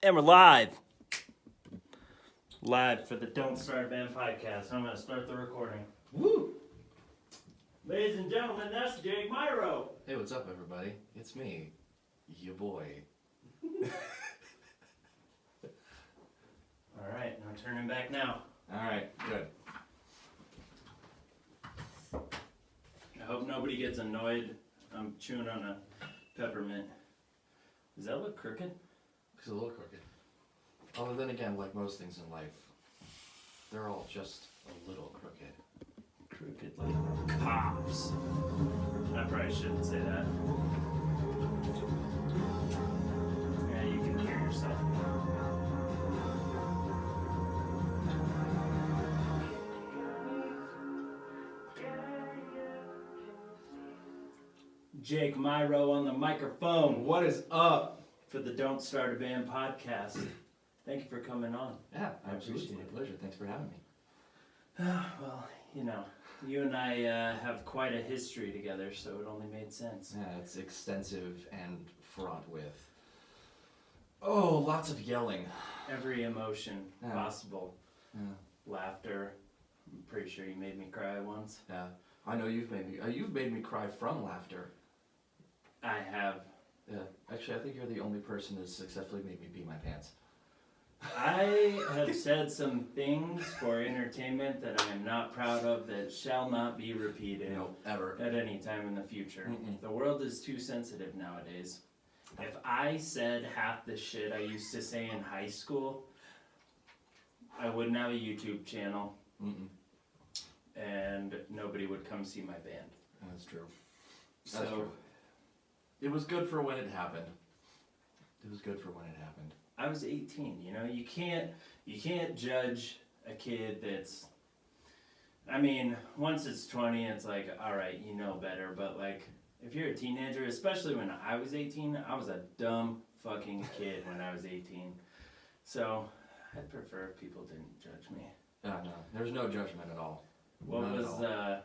And we're live. Live for the Don't Start a Band podcast. I'm going to start the recording. Woo! Ladies and gentlemen, that's Jake Mirow. Hey, what's up, everybody? It's me, your boy. Alright, I'm turning back now. Alright, good. I hope nobody gets annoyed. I'm chewing on a peppermint. Does that look crooked? Looks a little crooked. Although then again, like most things in life, they're all just a little crooked. Crooked like cops. I probably shouldn't say that. Yeah, you can hear yourself. Jake Mirow on the microphone. What is up? For the Don't Start a Band podcast. Thank you for coming on. Yeah, absolutely. My pleasure. Thanks for having me. Well, you know, you and I have quite a history together, so it only made sense. Yeah, it's extensive and fraught with, lots of yelling. Every emotion Yeah. possible. Yeah. Laughter. I'm pretty sure you made me cry once. Yeah, I know you've made me cry from laughter. I have. Yeah, actually, I think you're the only person who's successfully made me pee my pants. I have said some things for entertainment that I am not proud of that shall not be repeated. No, ever. At any time in the future. Mm-mm. The world is too sensitive nowadays. If I said half the shit I used to say in high school, I wouldn't have a YouTube channel. Mm-mm. And nobody would come see my band. That's true. So, That's true. It was good for when it happened. It was good for when it happened. I was 18, you know, you can't judge a kid that's, I mean, once it's 20, it's like, all right, you know better, but like, if you're a teenager, especially when I was 18, I was a dumb fucking kid when I was 18. So, I'd prefer if people didn't judge me. No, there's no judgment at all. What None at was all.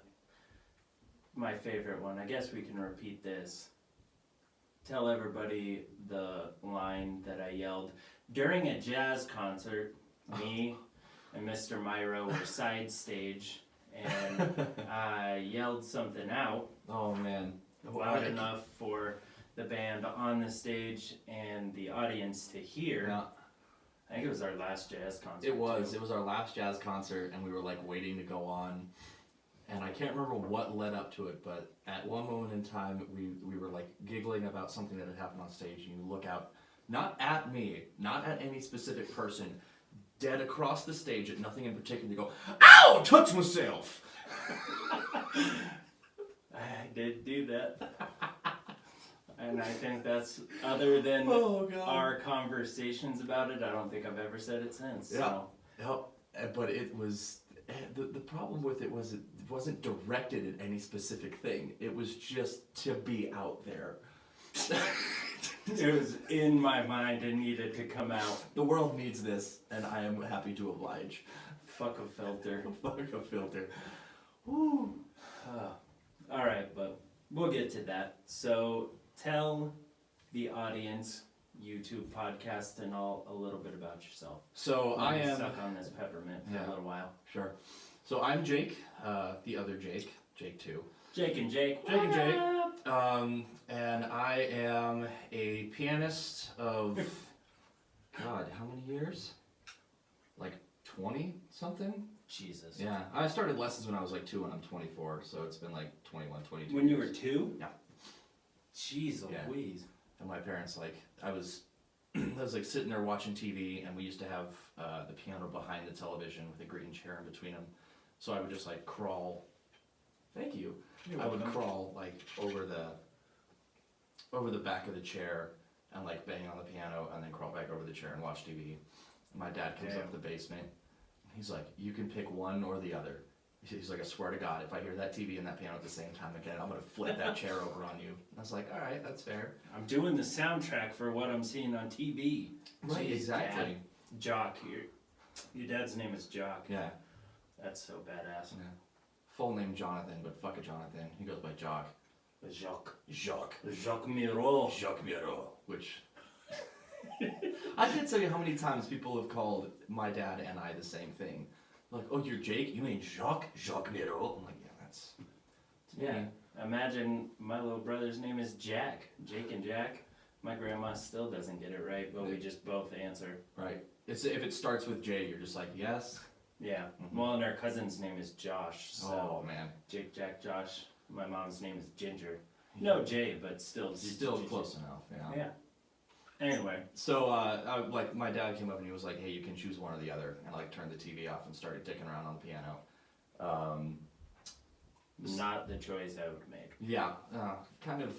My favorite one? I guess we can repeat this. Tell everybody the line that I yelled during a jazz concert. Me and Mr. Mirow were side stage, and I yelled something out Oh man. loud enough for the band on the stage and the audience to hear. Yeah, I think it was our last jazz concert. it was. too. It was our last jazz concert, and we were like waiting to go on. And I can't remember what led up to it, but at one moment in time, we were like giggling about something that had happened on stage. And you look out, not at me, not at any specific person, dead across the stage at nothing in particular. You go, "Ow! Touch myself." I did do that. And I think that's, other than Oh god. our conversations about it, I don't think I've ever said it since. So. Yep. But it was the problem with it was it wasn't directed at any specific thing. It was just to be out there. It was in my mind and needed to come out. The world needs this, and I am happy to oblige. Fuck a filter. Fuck a filter. Woo. Alright, but we'll get to that. So tell the audience, YouTube podcast and all, a little bit about yourself. So Let I me am suck on this peppermint for Yeah. a little while. sure. So I'm Jake, the other Jake, Jake 2. Jake and Jake. Jake and Jake. What up? And I am a pianist of God, how many years? Like 20 something? Jesus. Yeah, I started lessons when I was like 2 and I'm 24, so it's been like 21, 22 When you years. were 2? Yeah. Jeez Yeah. Louise. And my parents, like, I was like sitting there watching TV, and we used to have the piano behind the television with a green chair in between them. So I would just like crawl. Thank you. You're I would welcome. crawl like over the back of the chair and like bang on the piano, and then crawl back over the chair and watch TV. And my dad comes Damn. up to the basement. He's like, "You can pick one or the other." He's like, "I swear to God, if I hear that TV and that piano at the same time again, I'm gonna flip that chair over on you." And I was like, "All right, that's fair." I'm doing the soundtrack for what I'm seeing on TV. Right, Jeez, exactly. Dad. Jock. Your dad's name is Jock. Yeah. That's so badass. Yeah. Full name Jonathan, but fuck a Jonathan. He goes by Jock. Jacques. Jacques. Jacques Mirow. Jacques Mirow. Which I can't tell you how many times people have called my dad and I the same thing. Like, oh, you're Jake? You mean Jacques? Jacques Mirow? I'm like, yeah, that's Yeah. me. Imagine my little brother's name is Jack. Jake and Jack. My grandma still doesn't get it right, but we just both answer. Right. If it starts with J, you're just like, yes. Yeah. Mhm. Well, and our cousin's name is Josh. So Oh, man. Jake, Jack, Josh. My mom's name is Ginger. No J, but still. Still Ginger. close enough, yeah. Yeah. Anyway. So, like, my dad came up and he was like, hey, you can choose one or the other. And I, like, turned the TV off and started dicking around on the piano. Not the choice I would have made. Yeah, kind of.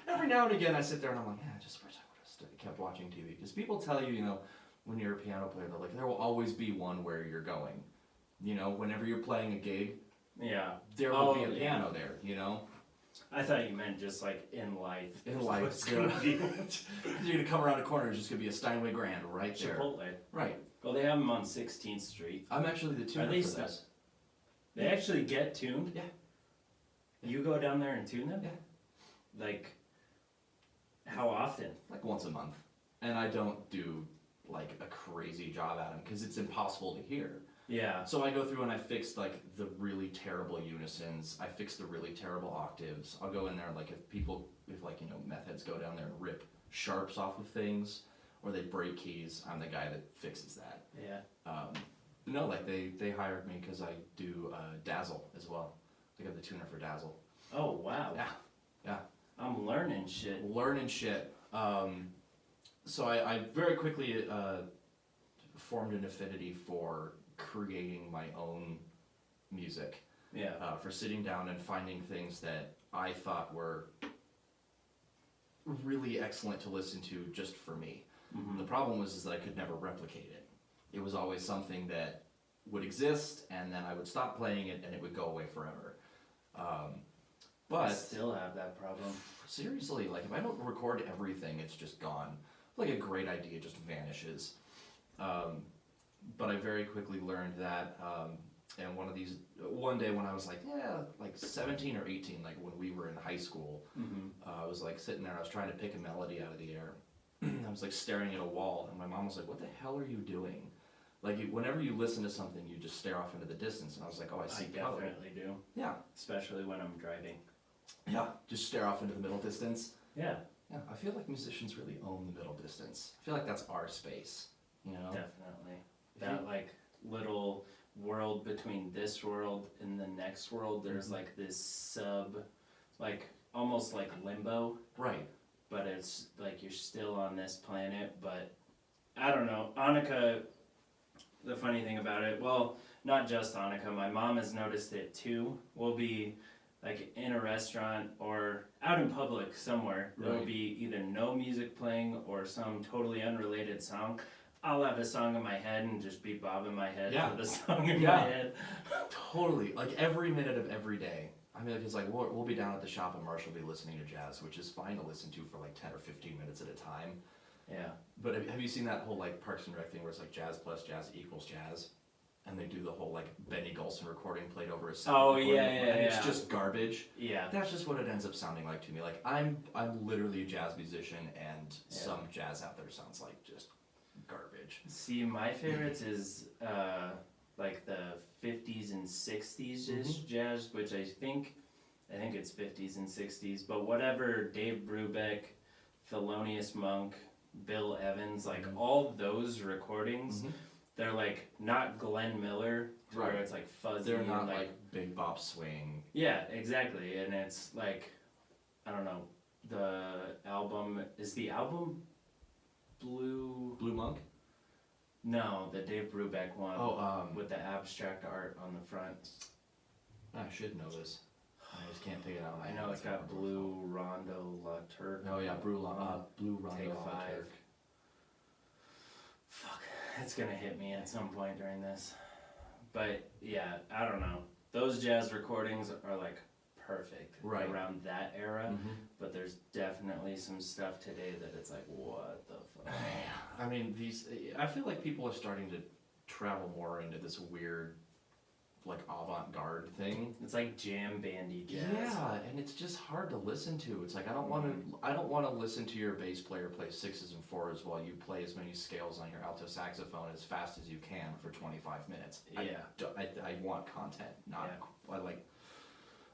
Every now and again, I sit there and I'm like, yeah, I just wish I would have kept watching TV. Because people tell you, you know, when you're a piano player, they're like, there will always be one where you're going. You know, whenever you're playing a gig, Yeah. there will be a piano there, you know? I thought you meant just like in life. In life, What's gonna be? you're gonna come around a corner, it's just gonna be a Steinway Grand right there. Chipotle. Right. Well, they have them on 16th Street. I'm actually the tuner Are they for set? this. They actually get tuned? Yeah. You go down there and tune them? Yeah. Like, how often? Like once a month. And I don't do like a crazy job at them because it's impossible to hear. Yeah. So I go through and I fix like the really terrible unisons. I fix the really terrible octaves. I'll go in there like if like, you know, meth heads go down there and rip sharps off of things or they break keys, I'm the guy that fixes that. Yeah. No, like they hired me because I do Dazzle as well. Like I'm the tuner for Dazzle. Oh, wow. Yeah. I'm learning shit. Learning shit. So I very quickly formed an affinity for creating my own music. Yeah. For sitting down and finding things that I thought were really excellent to listen to just for me. Mm-hmm. The problem was is that I could never replicate it. It was always something that would exist and then I would stop playing it and it would go away forever. But I still have that problem. seriously, like if I don't record everything, it's just gone. Like a great idea just vanishes. But I very quickly learned that, and one day when I was like 17 or 18, like when we were in high school, Mm-hmm. I was like sitting there, I was trying to pick a melody out of the air. I was like staring at a wall, and my mom was like, "What the hell are you doing?" Like whenever you listen to something, you just stare off into the distance, and I was like, "Oh, I see color." Definitely do. Yeah, Especially when I'm driving. yeah, just stare off into the middle distance. Yeah. Yeah, I feel like musicians really own the middle distance. I feel like that's our space, you know? Definitely. That like little world between this world and the next world, there's like this like almost like limbo, Right. but it's like you're still on this planet, but I don't know. Annika, the funny thing about it, well, not just Annika, my mom has noticed it too. We'll be like in a restaurant or out in public somewhere. There'll Right. be either no music playing or some totally unrelated song. I'll have a song in my head and just be bobbing my head Yeah. for the song in Yeah. my head. Totally. Like every minute of every day. I mean, it's like we'll be down at the shop and Marshall will be listening to jazz, which is fine to listen to for like 10 or 15 minutes at a time. Yeah. But have you seen that whole like Parks and Rec thing where it's like jazz plus jazz equals jazz? And they do the whole like Benny Golson recording played over a sound Oh, recording, yeah, and it's yeah. just garbage. Yeah. That's just what it ends up sounding like to me. Like I'm literally a jazz musician, and Yeah. some jazz out there sounds like just garbage. See, my favorites is like the 50s and 60s jazz, which I think it's 50s and 60s, but whatever Dave Brubeck, Thelonious Monk, Bill Evans, like all those recordings, they're like not Glenn Miller, where Right. it's like fuzzy. They're and not like big bop swing. Yeah, exactly, and it's like, I don't know, is the album Blue? Blue Monk? No, the Dave Brubeck one. Oh, with the abstract art on the front. I should know this. I just can't take it out. of my I head. know it's can't got remember Blue Rondo La Turk. what it's called. Oh yeah, Blue Rondo Take on the 5. Turk. Fuck, it's gonna hit me at some point during this. But yeah, I don't know. Those jazz recordings are like perfect Right. around that era. Mhm. But there's definitely some stuff today that it's like, what the fuck? I mean, I feel like people are starting to travel more into this weird like avant-garde thing. It's like jam bandy jazz. Yeah, and it's just hard to listen to. It's like I don't want to listen to your bass player play 6s and 4s while you play as many scales on your alto saxophone as fast as you can for 25 minutes. Yeah. I want content, not I like.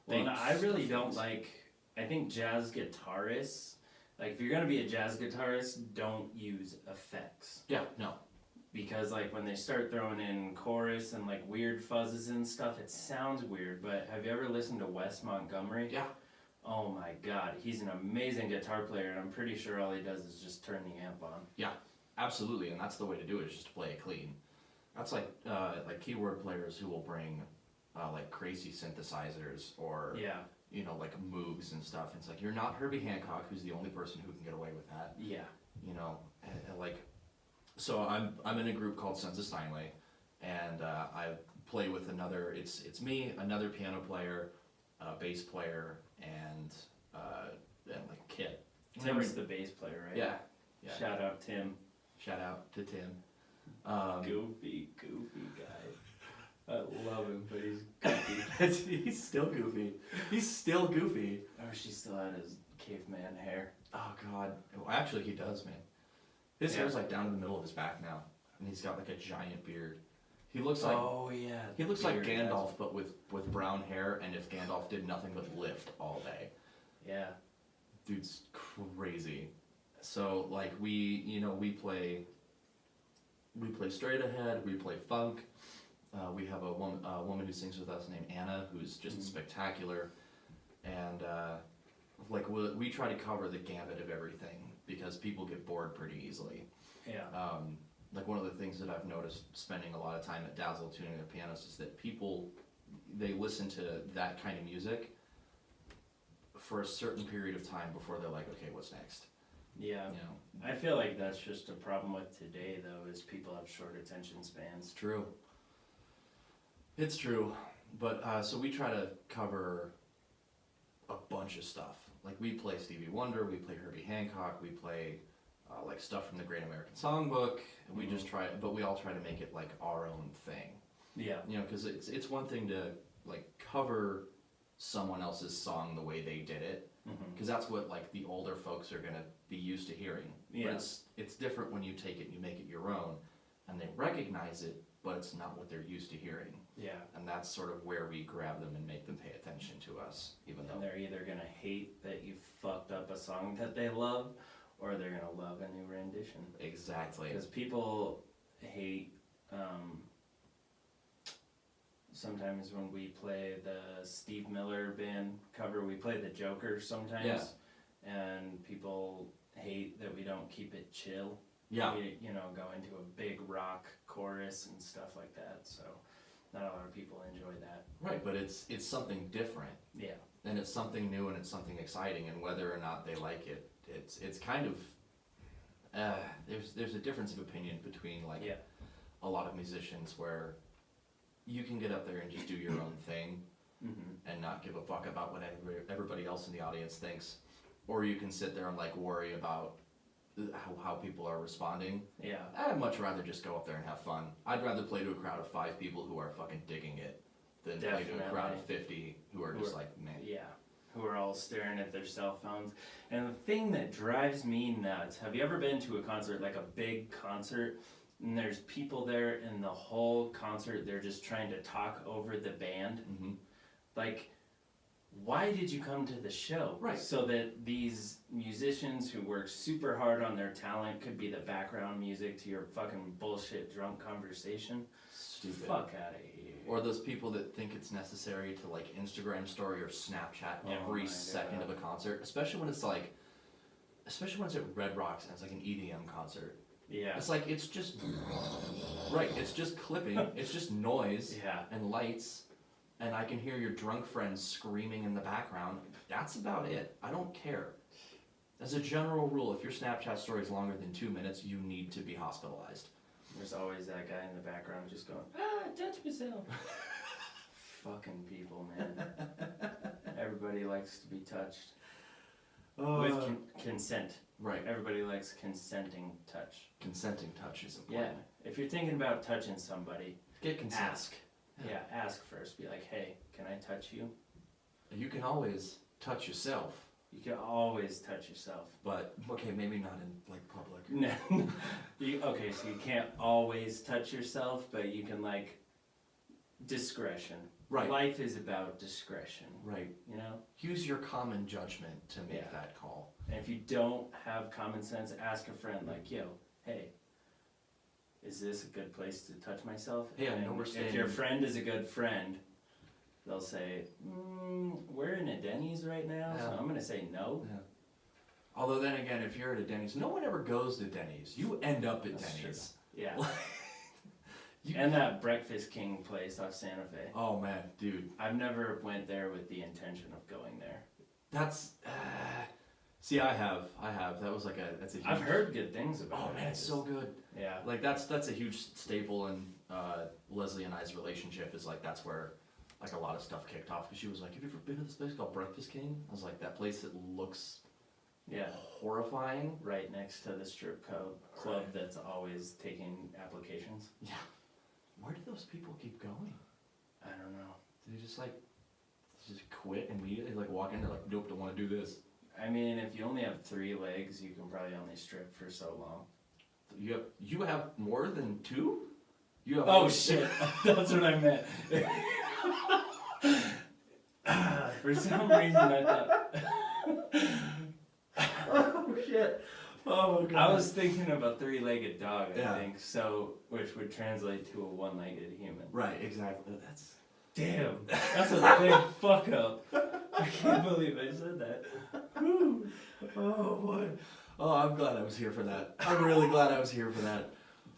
Well, and I really don't like. I think jazz guitarists, like if you're gonna be a jazz guitarist, don't use effects. Yeah, no. Because like when they start throwing in chorus and like weird fuzzes and stuff, it sounds weird. But have you ever listened to Wes Montgomery? Yeah. Oh my God, he's an amazing guitar player, and I'm pretty sure all he does is just turn the amp on. Yeah, absolutely, and that's the way to do it, is just to play it clean. That's like keyboard players who will bring like crazy synthesizers or you know, like Moogs and stuff. It's like, you're not Herbie Hancock, who's the only person who can get away with that. Yeah. You know, and like, so I'm in a group called Sons of Steinway, and I play with another. It's me, another piano player, a bass player, and like Kit. Tim's the bass player, right? Yeah. Shout out Tim. Shout out to Tim. Goofy guy. I love him, but he's goofy. He's still goofy. He's still goofy. I wish he still had his caveman hair. Oh God. Well, actually, he does, man. His hair's like down in the middle of his back now, and he's got like a giant beard. He looks like he looks like Gandalf, but with brown hair. And if Gandalf did nothing but lift all day. Yeah. Dude's crazy. So like we play straight ahead. We play funk. We have a woman who sings with us named Anna, who's just spectacular, and like we try to cover the gamut of everything because people get bored pretty easily. Yeah. Like one of the things that I've noticed spending a lot of time at Dazzle tuning their pianos is that people, they listen to that kind of music for a certain period of time before they're like, okay, what's next? Yeah. You know, I feel like that's just a problem with today, though, is people have short attention spans. it's true. It's true, but so we try to cover a bunch of stuff. Like we play Stevie Wonder, we play Herbie Hancock, we play like stuff from the Great American Songbook, and we just try, but we all try to make it like our own thing. Yeah. You know, because it's one thing to like cover someone else's song the way they did it, because that's what like the older folks are gonna be used to hearing. Yeah. But it's different when you take it and you make it your own, and they recognize it, but it's not what they're used to hearing. Yeah. And that's sort of where we grab them and make them pay attention to us, even though And they're either gonna hate that you fucked up a song that they love, or they're gonna love a new rendition. exactly. Because people hate, sometimes when we play the Steve Miller Band cover, we play the Joker sometimes. Yeah. And people hate that we don't keep it chill. Yeah. We, go into a big rock chorus and stuff like that, so not a lot of people enjoy that. Right, but it's something different, Yeah. and it's something new, and it's something exciting, and whether or not they like it, it's kind of there's a difference of opinion between like a lot of musicians where you can get up there and just do your own thing and not give a fuck about what everybody else in the audience thinks, or you can sit there and like worry about how people are responding. Yeah. I'd much rather just go up there and have fun. I'd rather play to a crowd of 5 people who are fucking digging it than play to a crowd of 50 who are just like, man. Yeah. Who are all staring at their cell phones. And the thing that drives me nuts, have you ever been to a concert, like a big concert, and there's people there and the whole concert they're just trying to talk over the band? Like, why did you come to the show? Right. So that these musicians who work super hard on their talent could be the background music to your fucking bullshit drunk conversation? Stupid. Fuck out of here. Or those people that think it's necessary to like Instagram story or Snapchat every second of a concert, especially when it's at Red Rocks and it's like an EDM concert. Yeah. It's like, it's just, right, it's just clipping, it's just noise and lights, and I can hear your drunk friends screaming in the background. That's about it. I don't care. As a general rule, if your Snapchat story is longer than 2 minutes, you need to be hospitalized. There's always that guy in the background just going, touch myself. Fucking people, man. Everybody likes to be touched. With consent. Right. Everybody likes consenting touch. Consenting touch is important. Yeah. If you're thinking about touching somebody, Get consent. ask. Yeah, ask first. Be like, hey, can I touch you? You can always touch yourself. You can always touch yourself. But, okay, maybe not in, like, public. No. Okay, so you can't always touch yourself, but you can, like, discretion. Right. Life is about discretion. Right. You know? Use your common judgment to make Yeah. that call. And if you don't have common sense, ask a friend, like, yo, hey, is this a good place to touch myself? Hey, I know And we're staying. if your friend is a good friend, they'll say, we're in a Denny's right now, so Yeah. I'm going to say no. Yeah. Although then again, if you're at a Denny's, no one ever goes to Denny's. You end up at That's Denny's. Yeah. You- And that Breakfast King place off Santa Fe. Oh man, dude, I've never went there with the intention of going there. that's. See, I have. That was like that's a huge. I've heard good things about it. Oh man, it's so good. Yeah. Like that's a huge staple in Leslie and I's relationship. Is like that's where like a lot of stuff kicked off because she was like, "Have you ever been to this place called Breakfast King?" I was like, "That place that looks Yeah. horrifying." Right next to the strip club that's always taking applications. Yeah. Where do those people keep going? I don't know. Do they just quit immediately? Like walk in, they're like, "Nope, don't want to do this." I mean, if you only have 3 legs, you can probably only strip for so long. You have more than 2? You have Oh shit, that's what I meant. For some reason I thought... Oh shit. Oh god. I was thinking of a 3-legged dog, Yeah. I think, so, which would translate to a 1-legged human. Right, exactly. That's Damn, that's a big fuck up. I can't believe I said that. oh boy. Oh, I'm glad I was here for that. I'm really glad I was here for that.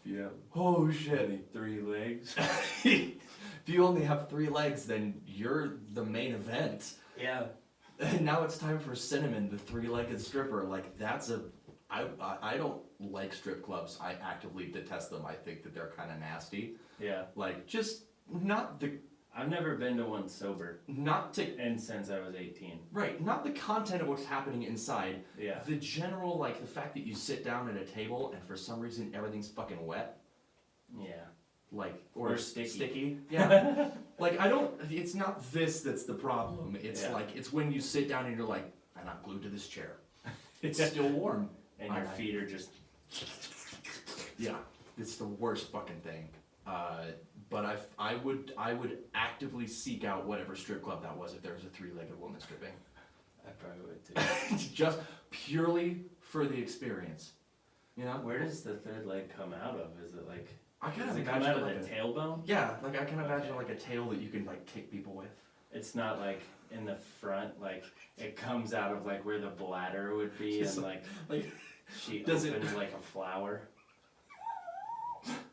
Yeah. Oh shit. Only 3 legs. If you only have 3 legs, then you're the main event. Yeah. And now it's time for Cinnamon, the 3-legged stripper. Like that's I don't like strip clubs. I actively detest them. I think that they're kind of nasty. Yeah. Like just not the I've never been to one sober, not to and since I was 18. right, not the content of what's happening inside. Yeah. The general like the fact that you sit down at a table and for some reason everything's fucking wet. Yeah. Like Or sticky. Yeah. Like I don't it's not this that's the problem. It's Yeah. like it's when you sit down and you're like, I'm not glued to this chair. It's still warm. And your Alright. feet are just... Yeah. It's the worst fucking thing. But I would actively seek out whatever strip club that was if there was a 3-legged woman stripping. I probably would too. Just purely for the experience. You know? Where does the 3rd leg come out of? Is it like... I kind Does of it come imagine out of like the tailbone? yeah, like I can imagine Okay. like a tail that you can like kick people with. It's not like in the front, like it comes out of like where the bladder would be, Just and like like she does it- opens like a flower.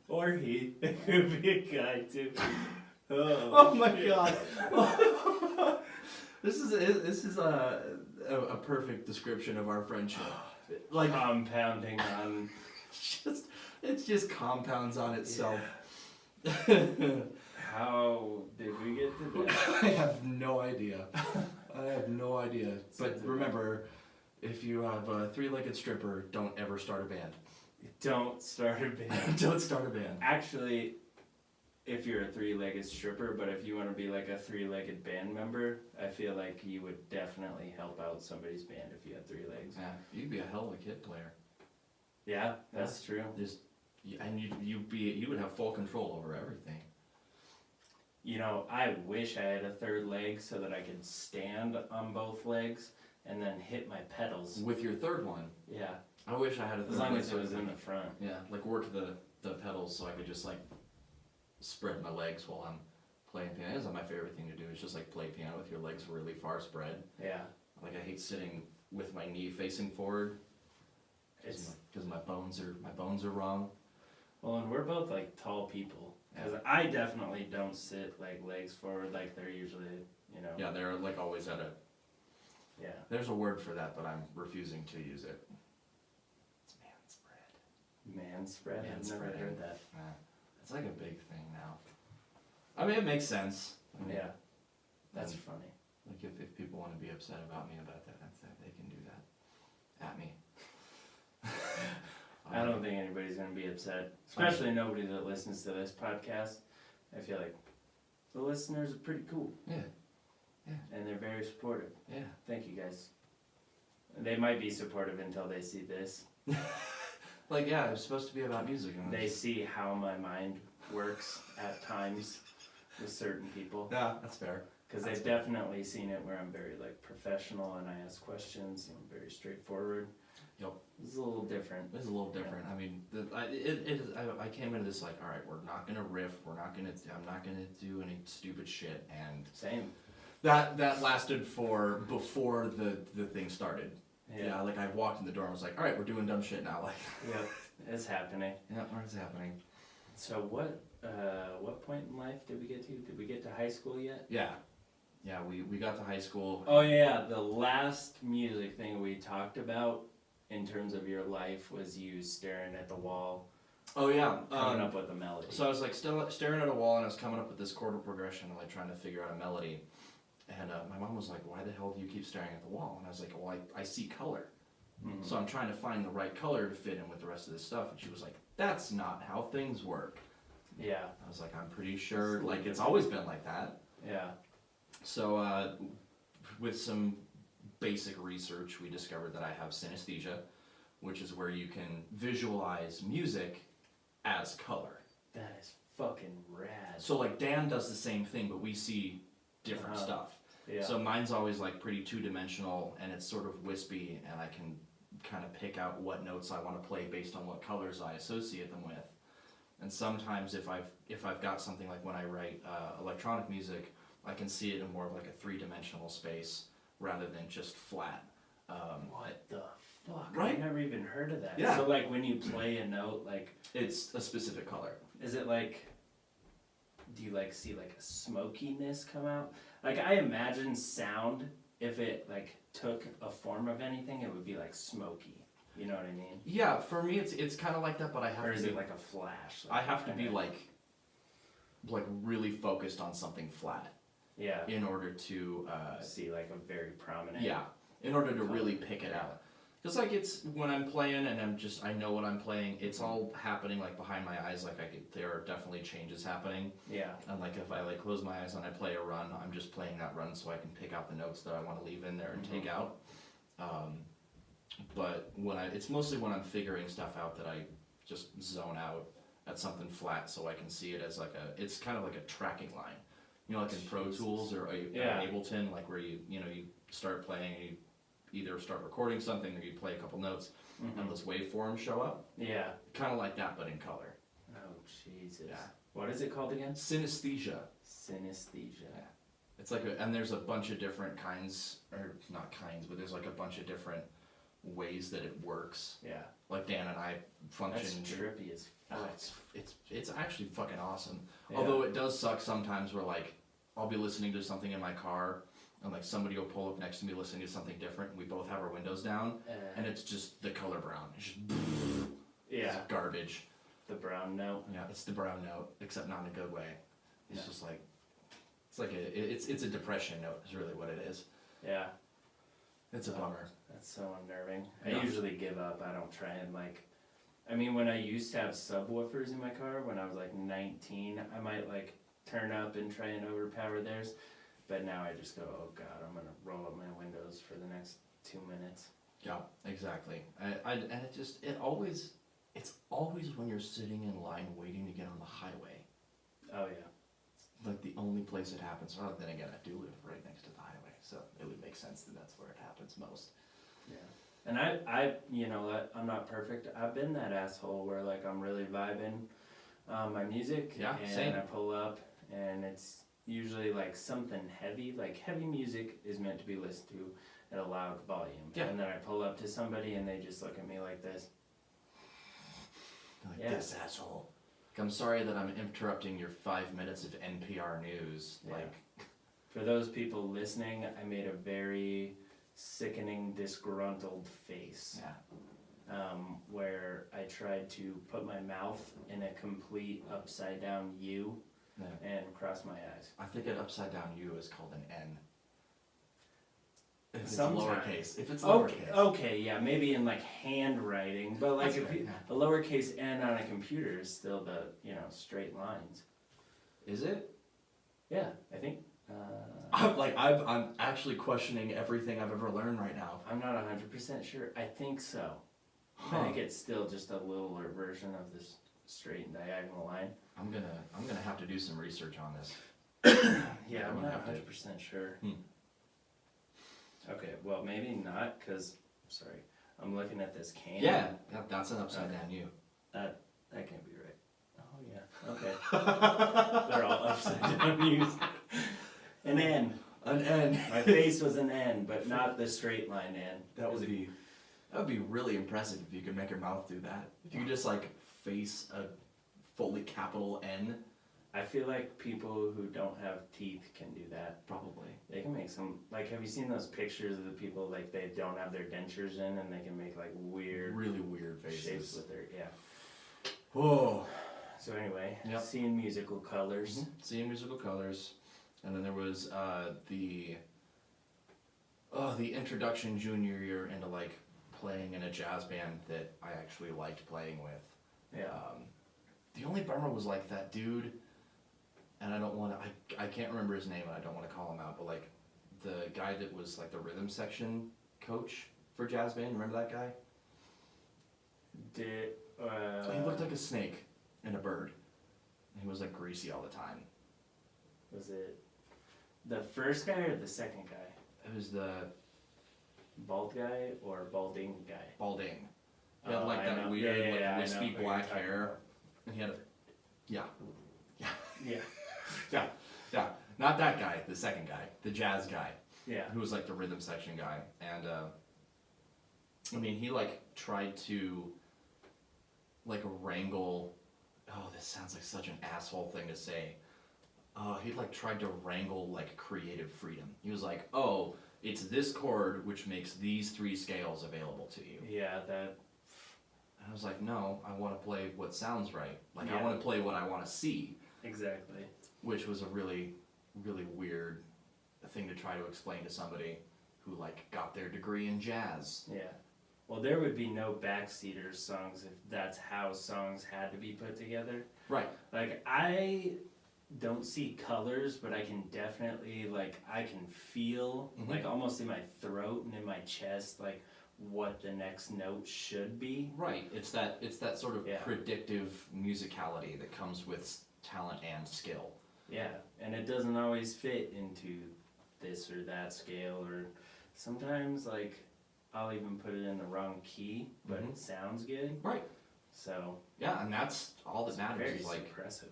Or he. It could be a guy too. Oh my god. This is a perfect description of our friendship. Like Compounding on. it just compounds on itself. How did we get to that? I have no idea. But remember, if you have a 3-legged stripper, don't ever start a band. Don't start a band. Don't start a band. Actually, if you're a 3-legged stripper, but if you want to be like a 3-legged band member, I feel like you would definitely help out somebody's band if you had 3 legs. Yeah, you'd be a hell of a kid player. Yeah, that's true. And you would have full control over everything. You know, I wish I had a 3rd leg so that I could stand on both legs and then hit my pedals. With your 3rd one, Yeah, I wish I had a 3rd as long one as so it I was could, in the front. yeah, like work the pedals so I could just like spread my legs while I'm playing piano. That's not my favorite thing to do. Is just like play piano with your legs really far spread. Yeah, Like I hate sitting with my knee facing forward it's because my bones are wrong. well, and we're both like tall people. Cause I definitely don't sit like legs forward like they're usually, you know. Yeah, they're like always at a. Yeah. There's a word for that, but I'm refusing to use it. It's man spread. Man spread. I've never Man-spreading. heard that. It's like a big thing now. I mean, it makes sense. I mean, Yeah, that's funny. Like if people want to be upset about me about that, they can do that at me. I don't think anybody's gonna be upset, especially nobody that listens to this podcast. I feel like the listeners are pretty cool. Yeah. Yeah. And they're very supportive. Yeah. Thank you guys. They might be supportive until they see this. Like, yeah, it's supposed to be about music. And They see how my mind works at times with certain people. Yeah, that's fair. Because they've definitely seen it where I'm very like professional and I ask questions and I'm very straightforward. Yep. It's a little different. It's a little different. I mean, it is. I came into this like, all right, we're not gonna riff. I'm not gonna do any stupid shit. And Same. that lasted for before the thing started. Yeah. Like I walked in the door and was like, all right, we're doing dumb shit now. Like. Yep. It's happening. Yeah, where's happening? So what point in life did we get to? Did we get to high school yet? Yeah. Yeah, we got to high school. Oh yeah, the last music thing we talked about in terms of your life was you staring at the wall, Oh yeah. coming up with a melody. So I was like still staring at a wall and I was coming up with this chord progression and like trying to figure out a melody. And my mom was like, why the hell do you keep staring at the wall? And I was like, well, I see color. Mhm. So I'm trying to find the right color to fit in with the rest of this stuff. And she was like, that's not how things work. Yeah, I was like, I'm pretty sure, like, it's always been like that. yeah. So with some basic research, we discovered that I have synesthesia, which is where you can visualize music as color. That is fucking rad. So like Dan does the same thing, but we see different Uh-huh. stuff. Yeah. So mine's always like pretty two-dimensional and it's sort of wispy and I can kind of pick out what notes I want to play based on what colors I associate them with. And sometimes if I've got something like when I write electronic music, I can see it in more of like a three-dimensional space rather than just flat. What the fuck? Right? I've never even heard of that. Yeah. So like when you play a note, like, It's a specific color. is it like, do you like see like a smokiness come out? Like I imagine sound, if it like took a form of anything, it would be like smoky. You know what I mean? Yeah, for me it's kind of like that, but I have Or to is be, it like a flash? I have to be kinda- like really focused on something flat Yeah. in order to See like a very prominent. yeah, in order to color. really pick it Yeah. out. Just like it's when I'm playing and I know what I'm playing, it's all happening like behind my eyes. Like there are definitely changes happening. Yeah. And like if I like close my eyes and I play a run, I'm just playing that run so I can pick out the notes that I want to leave in there and take out. But it's mostly when I'm figuring stuff out that I just zone out at something flat so I can see it as like it's kind of like a tracking line. You know, like in Pro Tools or Yeah. Ableton, like where you start playing and you either start recording something or you play a couple notes and those waveforms show up. Yeah. Kind of like that, but in color. Oh Jesus. Yeah. What is it called again? Synesthesia. Synesthesia. Yeah. It's like and there's a bunch of different kinds, or not kinds, but there's like a bunch of different ways that it works. Yeah. Like Dan and I function. That's trippy as Oh, fuck. it's actually fucking awesome. Yeah. Although it does suck sometimes where like I'll be listening to something in my car and like somebody will pull up next to me listening to something different and we both have our windows down and it's just the color brown. It's just yeah. it's garbage. The brown note. Yeah, it's the brown note, except not in a good way. It's Yeah. just like it's a depression note is really what it is. Yeah. It's a bummer. That's so unnerving. Yeah. I usually give up. I don't try and like. I mean, when I used to have subwoofers in my car when I was like 19, I might like turn up and try and overpower theirs. But now I just go, oh god, I'm gonna roll up my windows for the next 2 minutes. Yeah, exactly. And it's always when you're sitting in line waiting to get on the highway. Oh yeah. Like the only place it happens. Well, then again, I do live right next to the highway, so it would make sense that that's where it happens most. Yeah. And I, you know, I'm not perfect. I've been that asshole where like I'm really vibing my music, Yeah, and same. I pull up, and it's usually like something heavy. Like heavy music is meant to be listened to at a loud volume. Yeah. And then I pull up to somebody, and they just look at me like this. Like Yeah. this asshole. I'm sorry that I'm interrupting your 5 minutes of NPR news. Yeah. Like, For those people listening, I made a very sickening, disgruntled face. yeah. Where I tried to put my mouth in a complete upside down U Yeah. and cross my eyes. I think an upside down U is called an N. If it's Sometimes. lowercase. If it's Okay, lowercase. okay, yeah, maybe in like handwriting, but like That's if right, you, yeah. a lowercase n on a computer is still the straight lines. Is it? Yeah, I think. I'm actually questioning everything I've ever learned right now. I'm not 100% sure. I think so. Huh. I think it's still just a littler version of this straight and diagonal line. I'm gonna have to do some research on this. Yeah, I'm I'm not gonna have 100% sure. Hmm. Okay, well, maybe not, because, sorry, I'm looking at this can. Yeah, that's an upside down U. That can't be right. Oh, yeah, okay. They're all upside down U's. An N. An N. My face was an N, but not the straight line N. That would be really impressive if you could make your mouth do that. If you could just like face a fully capital N. I feel like people who don't have teeth can do that. Probably. They can make some, like, have you seen those pictures of the people, like, they don't have their dentures in and they can make, like, Really weird faces. shapes with their, yeah. Whoa. So anyway, Yep. seeing musical colors. Seeing musical colors. And then there was the introduction junior year into like playing in a jazz band that I actually liked playing with. Yeah. The only bummer was like that dude, and I can't remember his name and I don't want to call him out, but like the guy that was like the rhythm section coach for jazz band, remember that guy? He looked like a snake and a bird. He was like greasy all the time. Was it the first guy or the second guy? It was the Bald guy or balding guy? balding. He had Oh, like I that know. weird, Yeah, I know wispy who you're black talking hair. about. And he had a, yeah, Yeah. yeah. Not that guy, the second guy, the jazz guy, Yeah. who was like the rhythm section guy. And I mean, he like tried to like wrangle. Oh, this sounds like such an asshole thing to say. He like tried to wrangle like creative freedom. He was like, oh, it's this chord which makes these 3 scales available to you. Yeah, that. And I was like, no, I want to play what sounds right. Like, Yeah. I want to play what I want to see. Exactly. Which was a really, really weird thing to try to explain to somebody who, like, got their degree in jazz. Yeah. Well, there would be no Backseaters songs if that's how songs had to be put together. Right. Like, I don't see colors, but I can definitely, like, I can feel, like, almost in my throat and in my chest, like, what the next note should be. Right. It's that sort of Yeah. predictive musicality that comes with talent and skill. Yeah, and it doesn't always fit into this or that scale, or sometimes, like, I'll even put it in the wrong key, but it sounds good. Right. So, Yeah, and that's all that matters very is, like, impressive.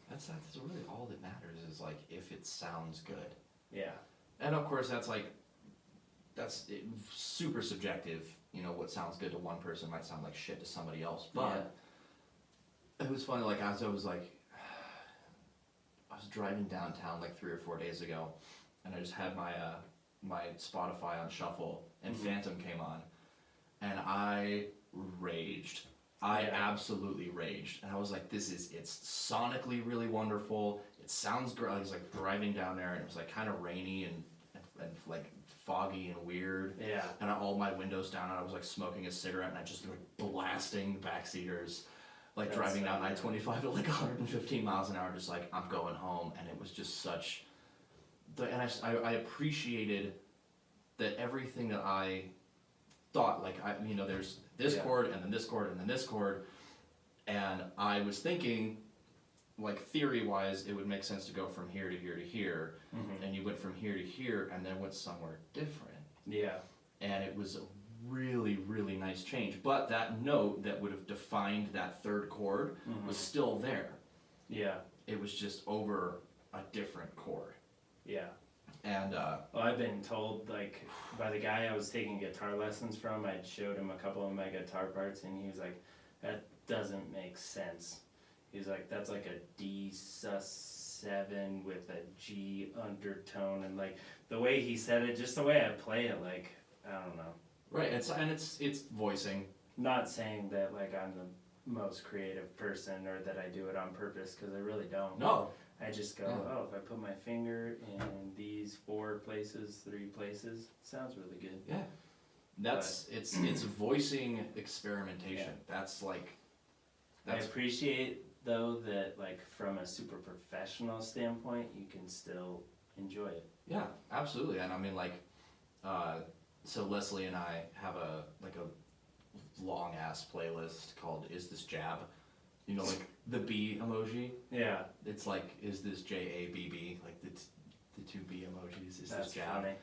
that's really all that matters is, like, if it sounds good. Yeah. And of course, that's super subjective. You know, what sounds good to one person might sound like shit to somebody else. But it was funny, like, as I was driving downtown like 3 or 4 days ago, and I just had my my Spotify on shuffle, and Phantom came on, and I raged. I absolutely raged, and I was like, it's sonically really wonderful. It sounds great. I was like driving down there, and it was like kind of rainy and like foggy and weird. Yeah. And all my windows down, and I was like smoking a cigarette, and I just like blasting Backseaters, like That's driving down so I-25 at like 115 miles an hour, just like I'm going home, and it was just such. And I appreciated that everything that I thought, like, there's this chord, and then this chord, and then this chord, and I was thinking, like, theory-wise, it would make sense to go from here to here to here, and you went from here to here, and then went somewhere different. Yeah. And it was a really, really nice change, but that note that would have defined that third chord was still there. Yeah. It was just over a different chord. Yeah. And Well, I've been told, like, by the guy I was taking guitar lessons from, I showed him a couple of my guitar parts, and he was like, that doesn't make sense. He's like, that's like a D sus7 with a G undertone, and like, the way he said it, just the way I play it, like, I don't know. right, it's voicing. Not saying that, like, I'm the most creative person or that I do it on purpose, because I really don't. No. I just go, oh, if I put my finger in these 4 places, 3 places, sounds really good. Yeah. It's voicing experimentation. Yeah. That's like I appreciate though that like from a super professional standpoint you can still enjoy it. Yeah, absolutely. And I mean, like, so Leslie and I have a long ass playlist called "Is This Jab?" You know, like the B emoji. Yeah, It's like, "Is this JABB?" Like it's the two B emojis. Is that's this jab? funny.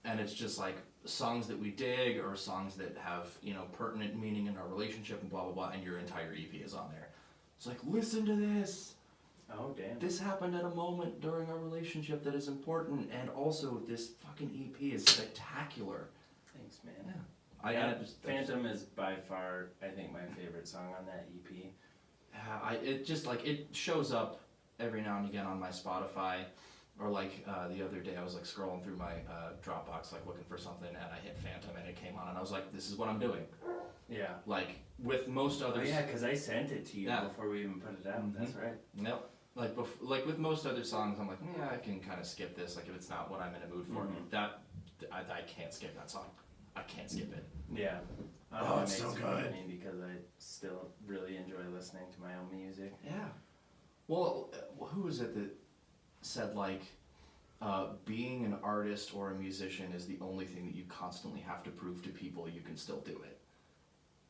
And it's just like songs that we dig or songs that have, you know, pertinent meaning in our relationship and blah blah blah. And your entire EP is on there. It's like, listen to this. Oh damn. This happened at a moment during our relationship that is important, and also this fucking EP is spectacular. Thanks, man. Yeah. Phantom is by far, I think, my favorite song on that EP. It just like it shows up every now and again on my Spotify, or like the other day I was like scrolling through my Dropbox like looking for something, and I hit Phantom and it came on, and I was like, this is what I'm doing. Yeah. Like with most Oh others. yeah, because I sent it to you Yeah. before we even put it out. Mhm. That's right. Nope. Like like with most other songs, I'm like, yeah, I can kind of skip this. Like if it's not what I'm in a mood for, Mhm. I can't skip that song. I can't skip it. Yeah. Oh, it it's so makes me good. funny because I still really enjoy listening to my own music. Yeah. Well, who was it that said like, being an artist or a musician is the only thing that you constantly have to prove to people you can still do it?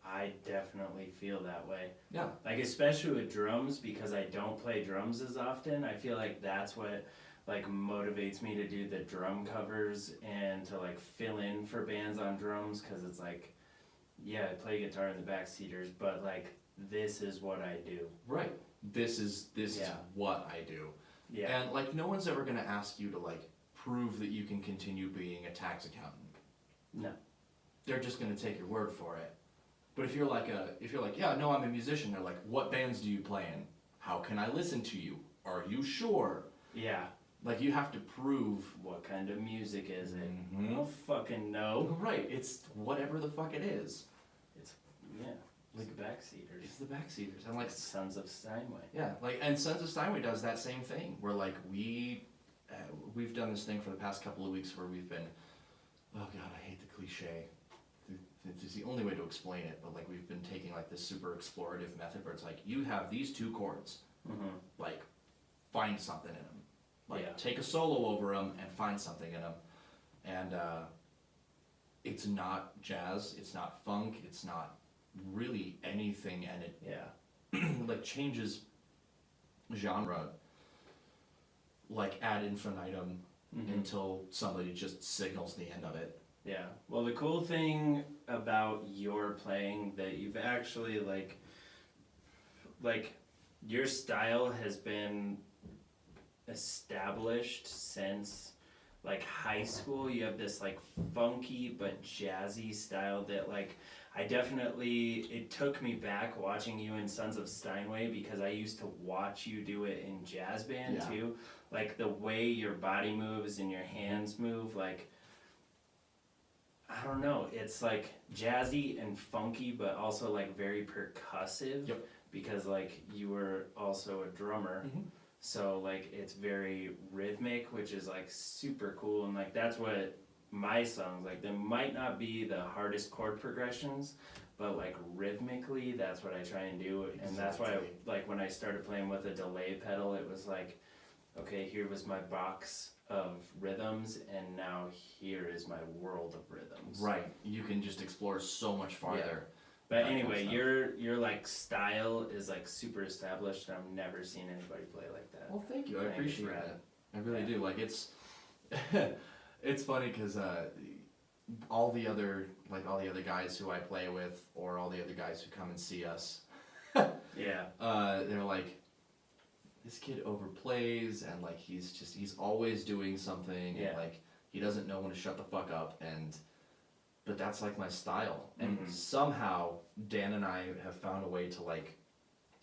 I definitely feel that way. Yeah. Like especially with drums, because I don't play drums as often. I feel like that's what like motivates me to do the drum covers and to like fill in for bands on drums, because it's like, yeah, I play guitar in the backseaters, but like this is what I do. Right. This is Yeah. what I do. Yeah. And like no one's ever gonna ask you to like prove that you can continue being a tax accountant. No. They're just gonna take your word for it. But if you're like, yeah, no, I'm a musician, they're like, what bands do you play in? How can I listen to you? Are you sure? Yeah. Like you have to prove. What kind of music is it? Mhm. I don't fucking know. Right, it's whatever the fuck it is. It's like backseaters. It's the backseaters. And like, Sons of Steinway. yeah, like, and Sons of Steinway does that same thing, where like we've done this thing for the past couple of weeks where we've been, oh god, I hate the cliche. It's the only way to explain it, but like we've been taking like this super explorative method where it's like, you have these two chords, Mm-hmm. like find something in them. Like Yeah. take a solo over them and find something in them. And it's not jazz, it's not funk, it's not really anything, and it Yeah. like changes genre like ad infinitum Mhm. until somebody just signals the end of it. Yeah. Well, the cool thing about your playing that you've actually like your style has been established since like high school. You have this like funky but jazzy style that like it took me back watching you in Sons of Steinway, because I used to watch you do it in jazz band Yeah. too. Like the way your body moves and your hands move, like I don't know, it's like jazzy and funky but also like very percussive. Yep. Because like you were also a drummer. Mhm. So like it's very rhythmic, which is like super cool, and like that's what my songs like. They might not be the hardest chord progressions, but like rhythmically, that's what I try and do, and that's why Exactly. like when I started playing with a delay pedal, it was like, okay, here was my box of rhythms, and now here is my world of rhythms. Right. You can just explore so much farther. But That kind of anyway, stuff. your like style is like super established, and I've never seen anybody play like that. Well, thank you. I think it's appreciate rad. that. I really Yeah. do. Like it's, it's funny because all the other guys who I play with, or all the other guys who come and see us, Yeah. they're like, this kid overplays, and like he's always doing something, Yeah. and like he doesn't know when to shut the fuck up, but that's like my style, and Mhm. somehow Dan and I have found a way to like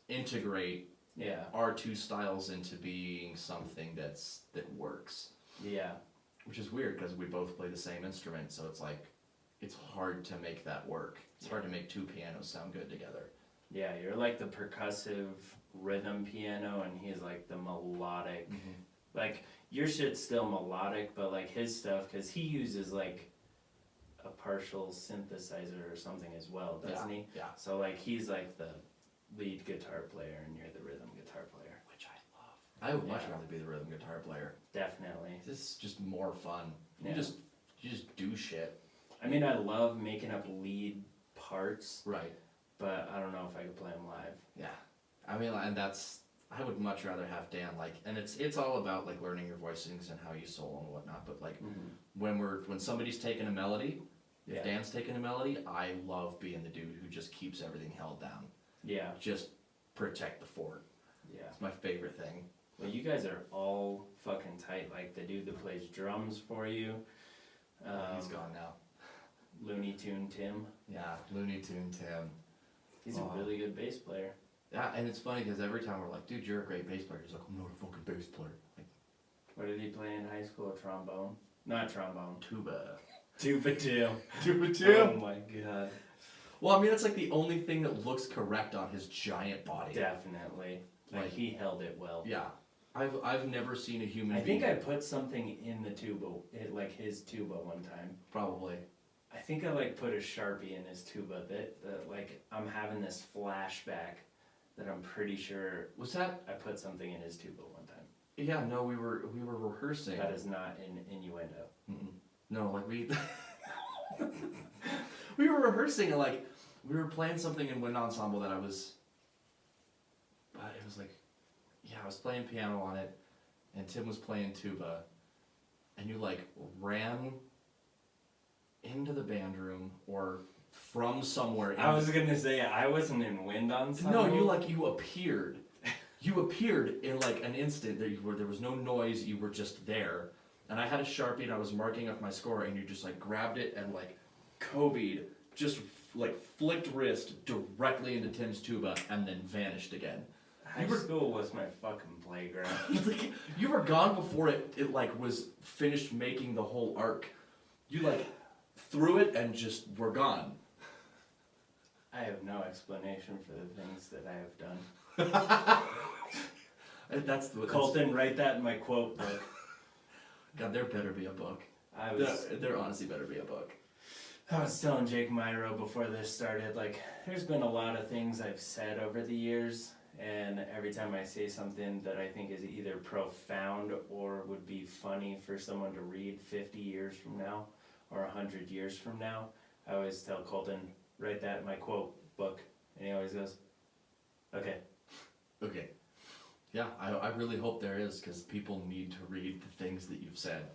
integrate Yeah. our two styles into being something that works, Yeah. which is weird because we both play the same instrument, so it's like it's hard to make that work. It's hard to make two pianos sound good together. Yeah, you're like the percussive rhythm piano, and he's like the melodic. Like your shit's still melodic, but like his stuff, because he uses like a partial synthesizer or something as well, doesn't he? Yeah. So like he's like the lead guitar player and you're the rhythm guitar player. Which I love. I would much Yeah. rather be the rhythm guitar player. Definitely. This is just more fun. Yeah. You just do shit. I mean, I love making up lead parts, Right. but I don't know if I could play them live. Yeah. I mean, and I would much rather have Dan, like, and it's all about, like, learning your voicings and how you solo and whatnot, but, like, when somebody's taking a melody, if Yeah. Dan's taking a melody, I love being the dude who just keeps everything held down. Yeah. Just protect the fort. Yeah. It's my favorite thing. Well, you guys are all fucking tight. Like the dude that plays drums for you. He's gone now. Looney Tune Tim. Yeah, Looney Tune Tim. He's a really good bass player. Yeah, and it's funny because every time we're like, dude, you're a great bass player. He's like, I'm not a fucking bass player. Like, What did he play in high school? Trombone? Not trombone. tuba. Tuba too. Tuba Oh my god. Well, I mean, it's like the only thing that looks correct on his giant body. Definitely. Like he held it well. Yeah. I've never seen a human I being. think I put something in the tuba, like his tuba one time. Probably. I think I like put a Sharpie in his tuba that like I'm having this flashback that I'm pretty sure Was that? I put something in his tuba one time. Yeah, no, we were rehearsing. That is not an innuendo. Mm-mm. No, like we we were rehearsing and like we were playing something in wind ensemble that it was like, yeah, I was playing piano on it and Tim was playing tuba and you like ran into the band room or from somewhere. I was gonna say I wasn't in wind ensemble. No, you appeared. You appeared in like an instant. There was no noise. You were just there. And I had a Sharpie and I was marking up my score and you just like grabbed it and like Kobe'd, just like flicked wrist directly into Tim's tuba and then vanished again. High school was my fucking playground. Like, you were gone before it like was finished making the whole arc. You like threw it and just were gone. I have no explanation for the things that I have done. That's Colton, write that in my quote book. God, there better be a book. There honestly better be a book. I was telling Jake Mirow before this started, like, there's been a lot of things I've said over the years, and every time I say something that I think is either profound or would be funny for someone to read 50 years from now or 100 years from now, I always tell Colton, write that in my quote book, and he always goes, okay. Okay. Yeah, I really hope there is, because people need to read the things that you've said.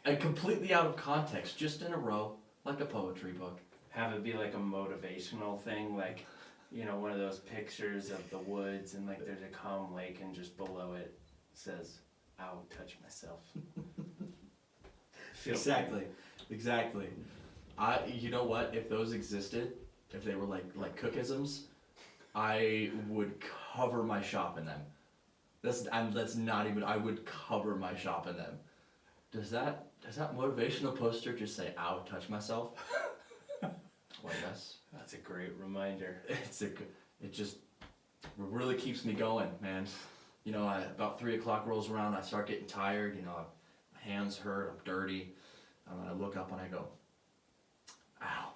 And completely out of context, just in a row, like a poetry book. Have it be like a motivational thing, like, you know, one of those pictures of the woods and like there's a calm lake and just below it says, "I'll touch myself." Exactly. You know what? If those existed, if they were like cookisms, I would cover my shop in them. That's not even. I would cover my shop in them. Does that motivational poster just say "Ow, touch myself"? Well, yes. That's a great reminder. It just really keeps me going, man. You know, about 3 o'clock rolls around, I start getting tired. You know, my hands hurt, I'm dirty, and then I look up and I go, "Ow,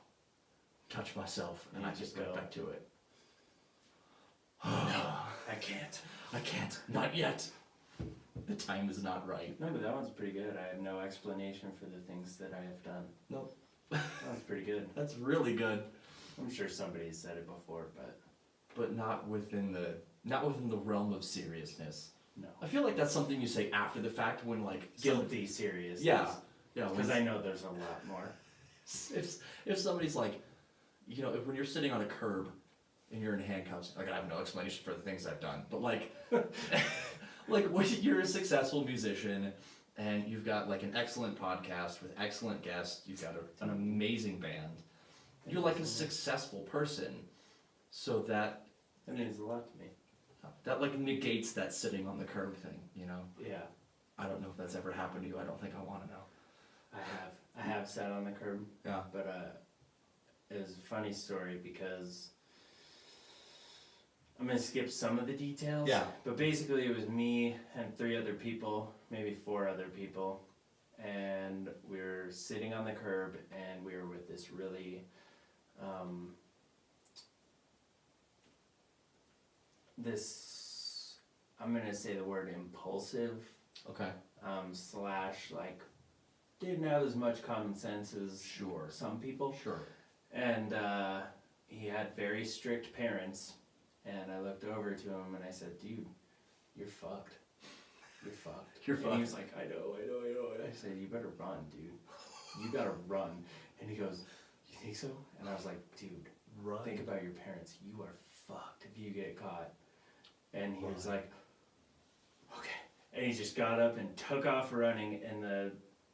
touch myself," and You I just go back to it. No, I can't. Not yet. The time is not right. No, but that one's pretty good. I have no explanation for the things that I have done. Nope. That one's pretty good. That's really good. I'm sure somebody's said it before, But not within the realm of seriousness. no. I feel like that's something you say after the fact when like Guilty serious. Yeah. Because I know there's a lot more. If somebody's like, you know, when you're sitting on a curb and you're in handcuffs, like I have no explanation for the things I've done, but like, like when you're a successful musician and you've got like an excellent podcast with excellent guests, you've got an amazing band, you're like a successful person, so that means a lot to me. that like negates that sitting on the curb thing, you know? Yeah, I don't know if that's ever happened to you. I don't think I want to know. I have sat on the curb. Yeah. But it was a funny story because I'm gonna skip some of the details. Yeah. But basically, it was me and 3 other people, maybe 4 other people, and we were sitting on the curb, and we were with this really this, I'm gonna say the word impulsive, Okay. slash like didn't have as much common sense as Sure. some people. Sure. And he had very strict parents, and I looked over to him and I said, dude, you're fucked. You're fucked. You're And fucked. he was like, I know. And I said, you better run, dude. You gotta run. And he goes, you think so? And I was like, dude, Run. think about your parents. You are fucked if you get caught. And he was like, okay. And he just got up and took off running, and the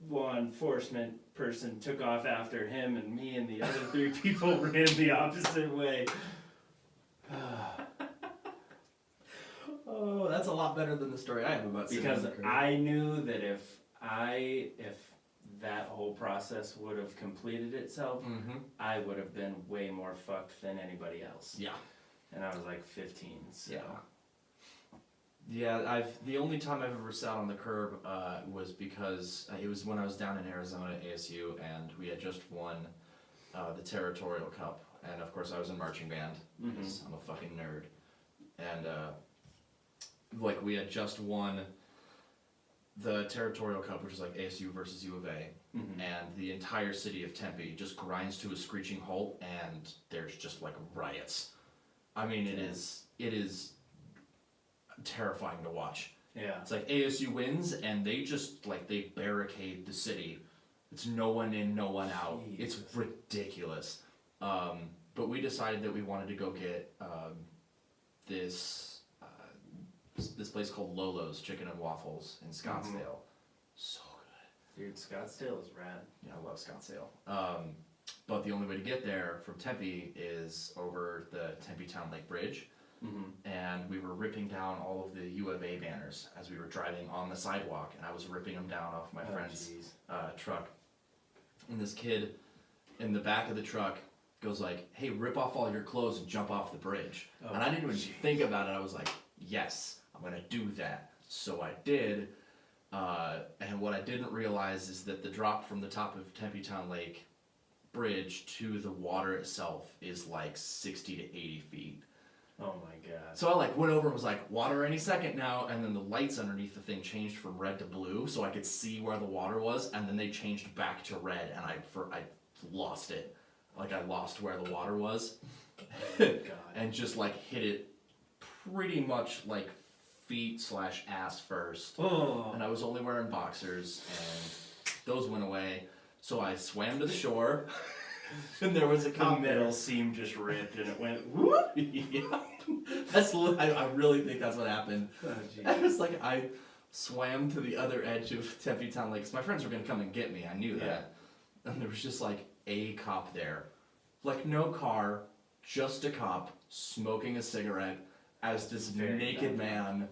law enforcement person took off after him, and me and the other 3 people ran the opposite way. Oh, that's a lot better than the story I have about sitting Because in the curb. I knew that if that whole process would have completed itself, Mm-hmm. I would have been way more fucked than anybody else. Yeah. And I was like 15, so. Yeah, the only time I've ever sat on the curb was because it was when I was down in Arizona at ASU, and we had just won the Territorial Cup, and of course I was in marching band because I'm a fucking nerd, and like we had just won the Territorial Cup, which is like ASU versus U of A, and the entire city of Tempe just grinds to a screeching halt, and there's just like riots. I mean, it is terrifying to watch. Yeah. It's like ASU wins, and they just like they barricade the city. It's no one in, no one out. Jesus. It's ridiculous. But we decided that we wanted to go get this place called Lolo's Chicken and Waffles in Scottsdale. So good. Dude, Scottsdale is rad. Yeah, I love Scottsdale. But the only way to get there from Tempe is over the Tempe Town Lake Bridge. And we were ripping down all of the U of A banners as we were driving on the sidewalk, and I was ripping them down off my friend's truck. And this kid in the back of the truck goes like, hey, rip off all your clothes and jump off the bridge. And I didn't even think about it. I was like, yes, I'm gonna do that. So I did. And what I didn't realize is that the drop from the top of Tempe Town Lake Bridge to the water itself is like 60 to 80 feet. Oh my god. So I like went over and was like, water any second now, and then the lights underneath the thing changed from red to blue, so I could see where the water was, and then they changed back to red, and I lost it. Like I lost where the water was, and just like hit it pretty much like feet/ass first. Oh. And I was only wearing boxers, and those went away. So I swam to the shore. And there was a The cop middle seam just ripped and it went whoop. Yeah, I really think that's what happened. Oh, I was like, I swam to the other edge of Tempe Town Lake. 'Cause my friends were gonna come and get me. I knew that. And there was just like a cop there, like no car, just a cop smoking a cigarette as this naked man,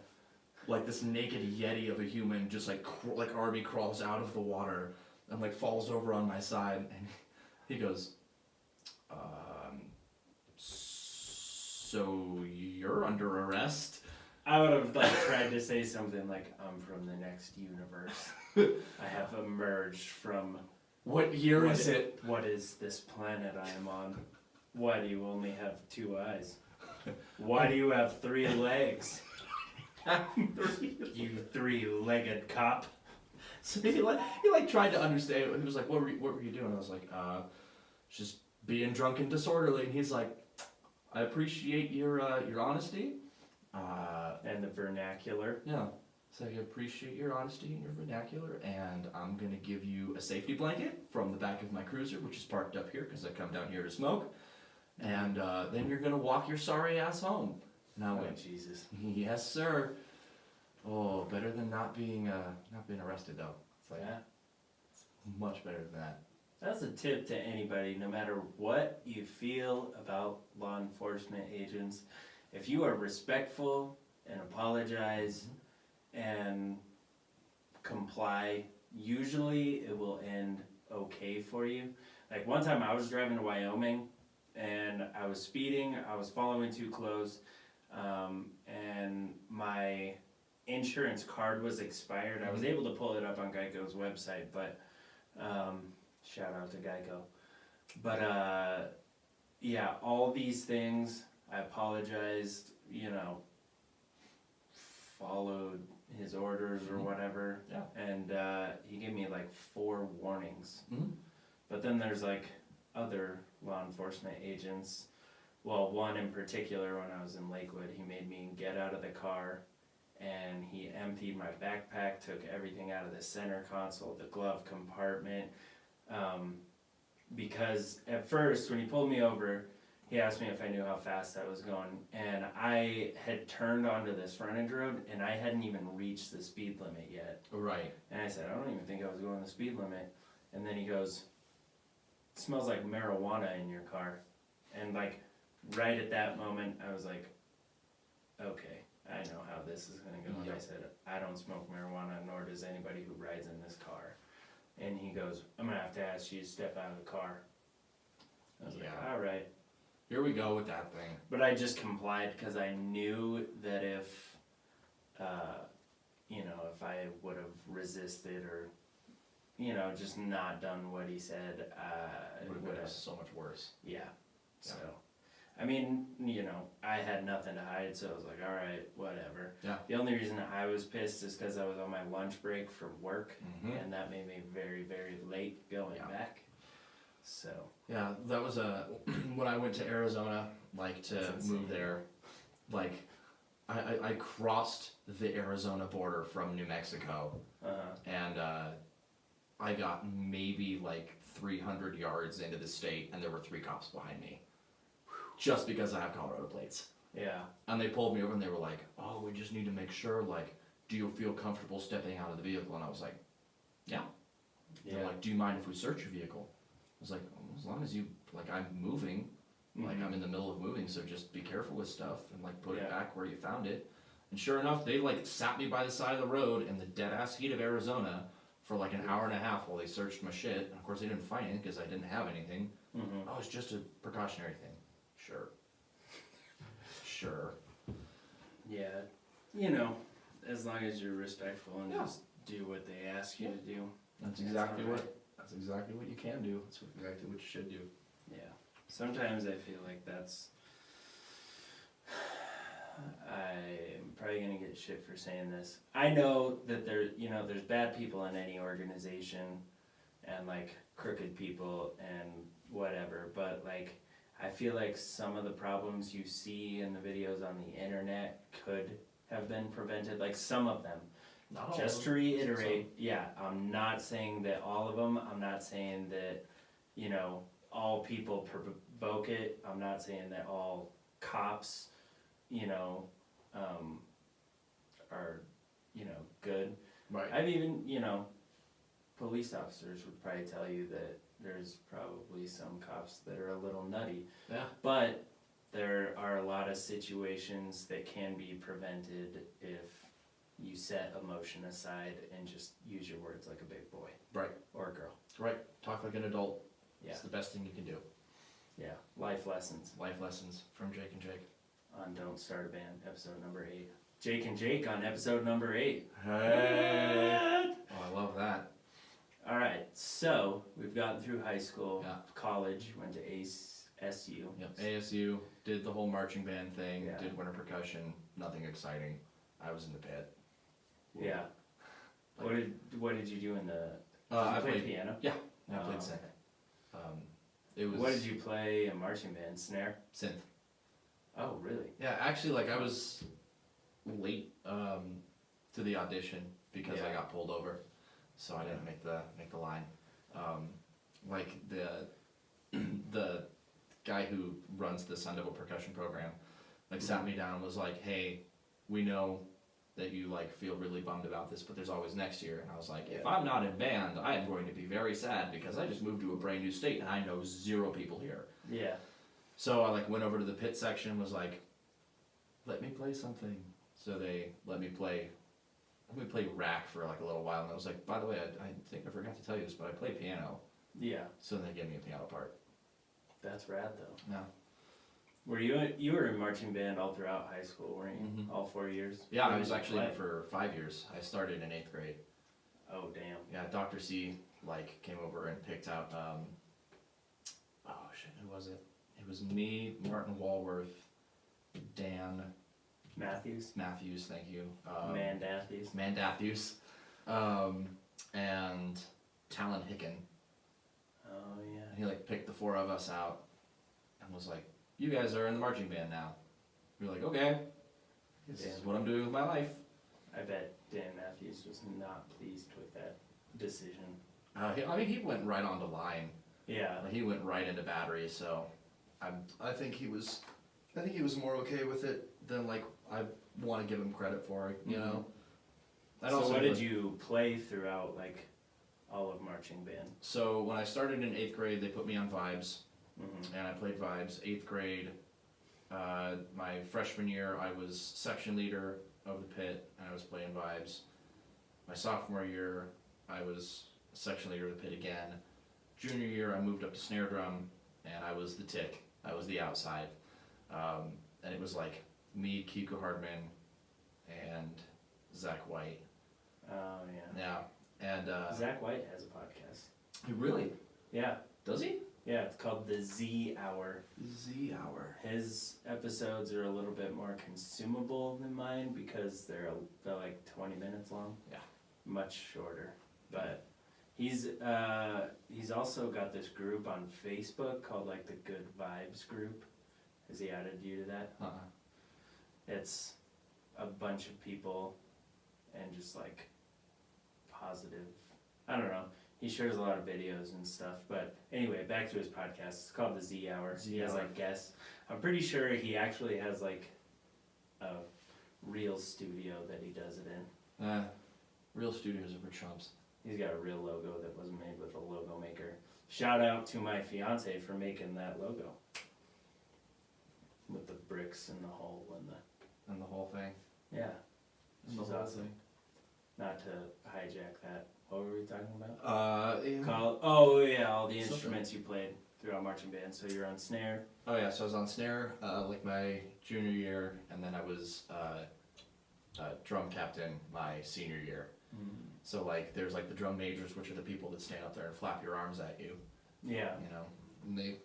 like this naked yeti of a human, just like army crawls out of the water and like falls over on my side, and he goes, so you're under arrest? I would have like tried to say something like, I'm from the next universe. I have emerged from... What year is it? What is this planet I am on? Why do you only have 2 eyes? Why do you have 3 legs? You 3-legged cop. So he tried to understand. He was like, what were you doing? I was like, just being drunk and disorderly. And he's like, I appreciate your honesty. And the vernacular. Yeah. So I appreciate your honesty and your vernacular, and I'm gonna give you a safety blanket from the back of my cruiser, which is parked up here because I come down here to smoke. And then you're gonna walk your sorry ass home. And I went, Jesus. yes, sir. Oh, better than not being arrested though. It's like, it's much better than that. That's a tip to anybody, no matter what you feel about law enforcement agents. If you are respectful and apologize and comply, usually it will end okay for you. Like one time I was driving to Wyoming and I was speeding, I was following too close, and my insurance card was expired. I was able to pull it up on Geico's website, but shout out to Geico. But yeah, all these things, I apologized, followed his orders or whatever. Yeah. And he gave me like 4 warnings. Mm-hmm. But then there's like other law enforcement agents. Well, one in particular, when I was in Lakewood, he made me get out of the car and he emptied my backpack, took everything out of the center console, the glove compartment. Because at first, when he pulled me over, he asked me if I knew how fast I was going. And I had turned onto this frontage road and I hadn't even reached the speed limit yet. Right. And I said, I don't even think I was going the speed limit. And then he goes, it smells like marijuana in your car. And like, right at that moment, I was like, okay, I know how this is gonna go. And I said, I don't smoke marijuana, nor does anybody who rides in this car. And he goes, I'm gonna have to ask you to step out of the car. I was like, all right. Here we go with that thing. But I just complied because I knew that if, if I would have resisted or, just not done what he said, It would have been so much worse. Yeah. So, I mean, I had nothing to hide, so I was like, all right, whatever. Yeah. The only reason I was pissed is because I was on my lunch break from work, Mm-hmm. and that made me very, very late going back. So. Yeah, that was when I went to Arizona, like to move there, like I crossed the Arizona border from New Mexico, and I got maybe like 300 yards into the state, and there were 3 cops behind me, just because I have Colorado plates. Yeah. And they pulled me over, and they were like, "Oh, we just need to make sure, like, do you feel comfortable stepping out of the vehicle?" And I was like, "Yeah." They're like, "Do you mind if we search your vehicle?" I was like, as long as you, like, I'm moving, like, I'm in the middle of moving, so just be careful with stuff and, like, put it back where you found it. And sure enough, they, like, sat me by the side of the road in the dead-ass heat of Arizona for, like, an hour and a half while they searched my shit. And, of course, they didn't find it because I didn't have anything. Mm-hmm. Oh, it's just a precautionary thing. Sure. Sure. Yeah. As long as you're respectful and just do what they ask you to do. That's exactly That's exactly what you can do. That's exactly what you should do. Yeah. Sometimes I feel like that's. I'm probably gonna get shit for saying this. I know that there's bad people in any organization, and like crooked people and whatever. But like, I feel like some of the problems you see in the videos on the internet could have been prevented. Like some of them. Not all Just of to them. reiterate, I'm not saying that all of them, I'm not saying that, all people provoke it, I'm not saying that all cops, are, good. Right. I've even, police officers would probably tell you that there's probably some cops that are a little nutty. Yeah. But there are a lot of situations that can be prevented if you set emotion aside and just use your words like a big boy. Right. Or a girl. Right. Talk like an adult. Yeah. It's the best thing you can do. Yeah. Life lessons Life lessons from Jake and Jake. on Don't Start a Band, episode number 8. Jake and Jake on episode number 8. Hey! Oh, I love that. Alright, so we've gotten through high school, Yeah. college, went to SU. Yep. ASU, did the whole marching band thing, Yeah. did winter percussion, nothing exciting. I was in the pit. Yeah. What did you do in the? I Did you play played piano? Yeah, I Oh, played synth. It was What did you play in marching band? Snare? synth. Oh, really? Yeah, actually, like I was late to the audition because I Yeah. got pulled over, so I didn't make the line. Like the guy who runs the Sun Devil percussion program, like sat me down and was like, "Hey, we know that you like feel really bummed about this, but there's always next year." And I was like, "If I'm not in band, I am going to be very sad because I just moved to a brand new state and I know 0 people here." Yeah. So I like went over to the pit section and was like, "Let me play something." So they let me play rack for like a little while, and I was like, "By the way, I think I forgot to tell you this, but I play piano." Yeah. So they gave me a piano part. That's rad though. Yeah. Were you were in marching band all throughout high school, weren't you? Mhm. All 4 years? Yeah, Where I was did you actually play? in for 5 years. I started in 8th grade. Oh damn. Yeah, Dr. C like came over and picked out oh shit, who was it? It was me, Martin Walworth, Dan, Matthews. Matthews, thank you. Mandatthews. Mandatthews. And Talon Hicken. Oh, yeah. And he like picked the 4 of us out and was like, you guys are in the marching band now. We were like, okay, this is what I'm doing with my life. I bet Dan Matthews was not pleased with that decision. He went right on the line. Yeah. Like, he went right into battery, so I think he was more okay with it than like I want to give him credit for it, you know. So what did you play throughout like all of marching band? So when I started in 8th grade, they put me on vibes, Mm-hmm. and I played vibes. 8th grade, my freshman year, I was section leader of the pit, and I was playing vibes. My sophomore year, I was section leader of the pit again. Junior year, I moved up to snare drum, and I was the tick. I was the outside. And it was like me, Kiko Hardman, and Zach White. Oh, yeah. Yeah. And Zach White has a podcast. he really? Yeah. Does he? Yeah, it's called the Z Hour. Z Hour. His episodes are a little bit more consumable than mine because they're like 20 minutes long. Yeah. Much shorter. But he's also got this group on Facebook called like the Good Vibes group. Has he added you to that? It's a bunch of people and just like positive. I don't know. He shares a lot of videos and stuff. But anyway, back to his podcast. It's called the Z Hour. He has like guests. I'm pretty sure he actually has like a real studio that he does it in. Real studios are for chumps. He's got a real logo that wasn't made with a logo maker. Shout out to my fiance for making that logo. With the bricks and the hole and the whole thing. yeah. And She's the whole awesome. thing. Not to hijack that. What were we talking about? All the instruments you played throughout marching band. So you're on snare. Oh yeah, so I was on snare like my junior year, and then I was drum captain my senior year. So like there's like the drum majors, which are the people that stand up there and flap your arms at you. Yeah. You know, and they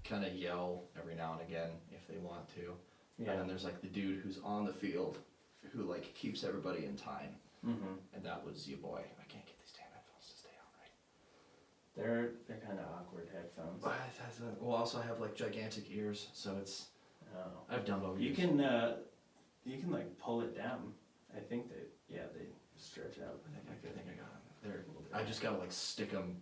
kind of yell every now and again if they want to. Yeah. And then there's like the dude who's on the field who like keeps everybody in time. Mm-hmm. And that was your boy. I can't get these damn headphones to stay on right. They're kind of awkward headphoons. Well, also I have like gigantic ears, so it's. Oh. I have Dumbo You ears. you can like pull it down. I think they stretch out. I think I got them. They're. I just gotta like stick them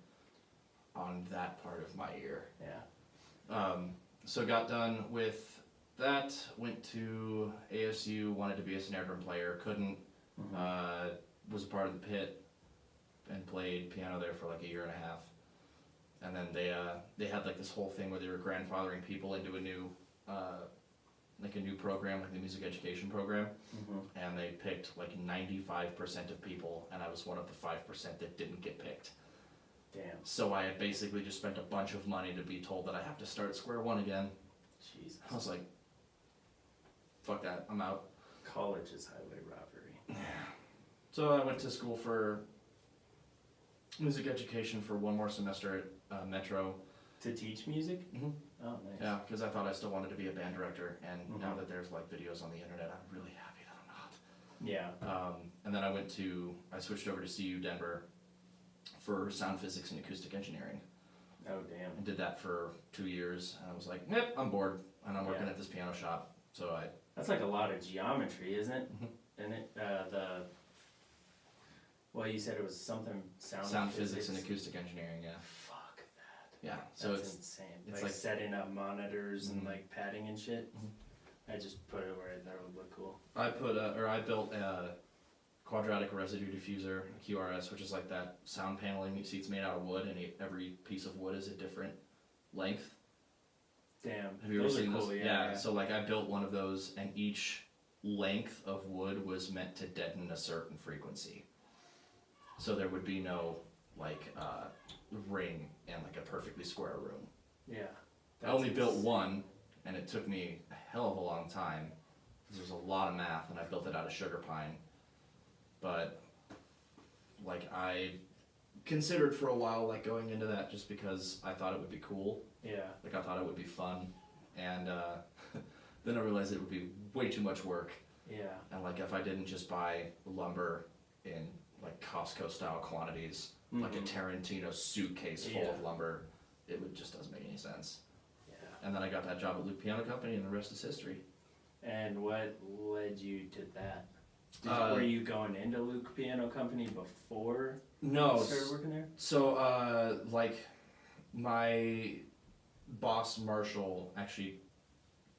on that part of my ear. Yeah. So got done with that. Went to ASU. Wanted to be a snare drum player. Couldn't. Mm-hmm. Was a part of the pit and played piano there for like a year and a half. And then they had like this whole thing where they were grandfathering people into a new program, like the music education program. Mm-hmm. And they picked like 95% of people, and I was one of the 5% that didn't get picked. Damn. So I had basically just spent a bunch of money to be told that I have to start at square one again. Jesus. I was like, fuck that, I'm out. College is highway robbery. So I went to school for music education for one more semester at Metro. To teach music? Mm-hmm. Oh, nice. Yeah, because I thought I still wanted to be a band director, and Mhm. now that there's like videos on the internet, I'm really happy that I'm not. Yeah. And then I switched over to CU Denver for sound physics and acoustic engineering. Oh, damn. And did that for 2 years, and I was like, nope, I'm bored, and I'm working Yeah. at this piano shop, so I... That's like a lot of geometry, isn't it? Mhm. And it, well, you said it was something Sound physics and acoustic engineering, yeah. Fuck that. Yeah, so That's it's... insane. it's Like like- setting up monitors and Mhm. like padding and shit. Mhm. I just put it where I thought it would look cool. I built a quadratic residue diffuser, QRS, which is like that sound paneling you see. It's made out of wood, and every piece of wood is a different length. Damn. Have you ever Those are seen cool, those? yeah. So like I built one of those, and each length of wood was meant to deaden a certain frequency. So there would be no like ring in like a perfectly square room. Yeah. I only built one, and it took me a hell of a long time. There's a lot of math, and I built it out of sugar pine. But like I considered for a while like going into that just because I thought it would be cool. Yeah. Like I thought it would be fun, and then I realized it would be way too much work. Yeah. And like if I didn't just buy lumber in like Costco style quantities, like a Tarantino suitcase full of lumber, just doesn't make any sense. Yeah. And then I got that job at Luke Piano Company, and the rest is history. And what led you to that? Were you going into Luke Piano Company before No. you started working there? So, like, my boss, Marshall, actually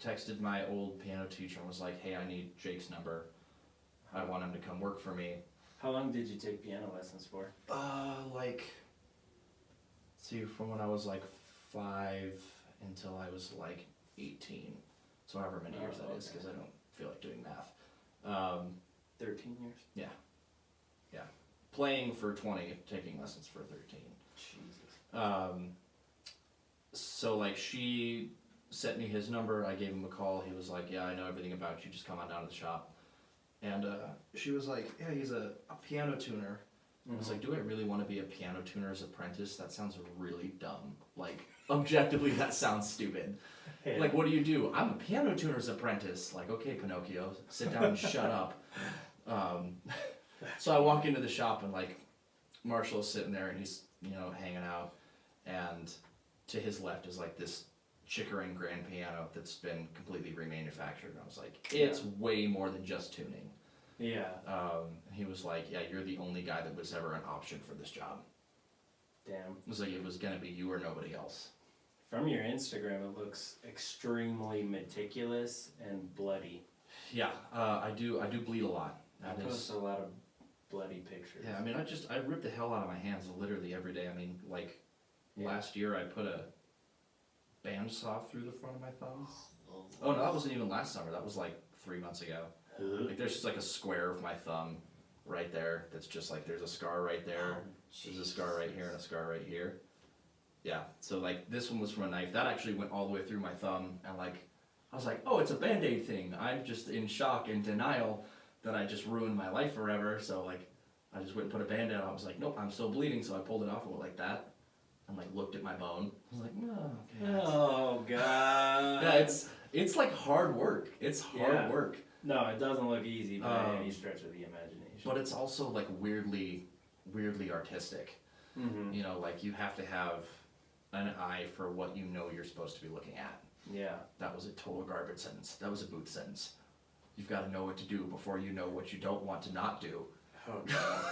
texted my old piano teacher and was like, hey, I need Jake's number. I want him to come work for me. How long did you take piano lessons for? From when I was like 5 until I was like 18. So however many years that is, because I don't feel like doing math. 13 years? Yeah. Playing for 20, taking lessons for 13. Jesus. So like she sent me his number, I gave him a call, he was like, yeah, I know everything about you, just come on down to the shop. And she was like, yeah, he's a piano tuner. I was like, do I really want to be a piano tuner's apprentice? That sounds really dumb. Like, objectively, that sounds stupid. Yeah. Like, what do? I'm a piano tuner's apprentice. Like, okay, Pinocchio, sit down and shut up. So I walk into the shop and like, Marshall's sitting there and he's, hanging out. And to his left is like this Chickering grand piano that's been completely remanufactured. And I was like, it's way more than just tuning. Yeah. He was like, yeah, you're the only guy that was ever an option for this job. Damn. It was like, it was going to be you or nobody else. From your Instagram, it looks extremely meticulous and bloody. Yeah, I do bleed a lot. I post a lot of bloody pictures. Yeah, I mean, I rip the hell out of my hands literally every day. I mean, like, last year I put a bandsaw through the front of my thumb. Oh, no, that wasn't even last summer. That was like 3 months ago. Like, there's just like a square of my thumb right there that's just like, there's a scar right there, there's a scar right here, and a scar right here. Yeah, so like, this one was from a knife. That actually went all the way through my thumb, and like, I was like, oh, it's a Band-Aid thing. I'm just in shock and denial that I just ruined my life forever, so like, I just went and put a Band-Aid on. I was like, nope, I'm still bleeding, so I pulled it off and went like that, and like, looked at my bone. I was like, oh, God. Oh, God. Yeah, it's like hard work. It's hard work. No, it doesn't look easy by any stretch of the imagination. But it's also like weirdly artistic. Mm-hmm. Like you have to have an eye for what you're supposed to be looking at. Yeah. That was a total garbage sentence. That was a Booth sentence. You've got to know what to do before you know what you don't want to not do. Oh, God.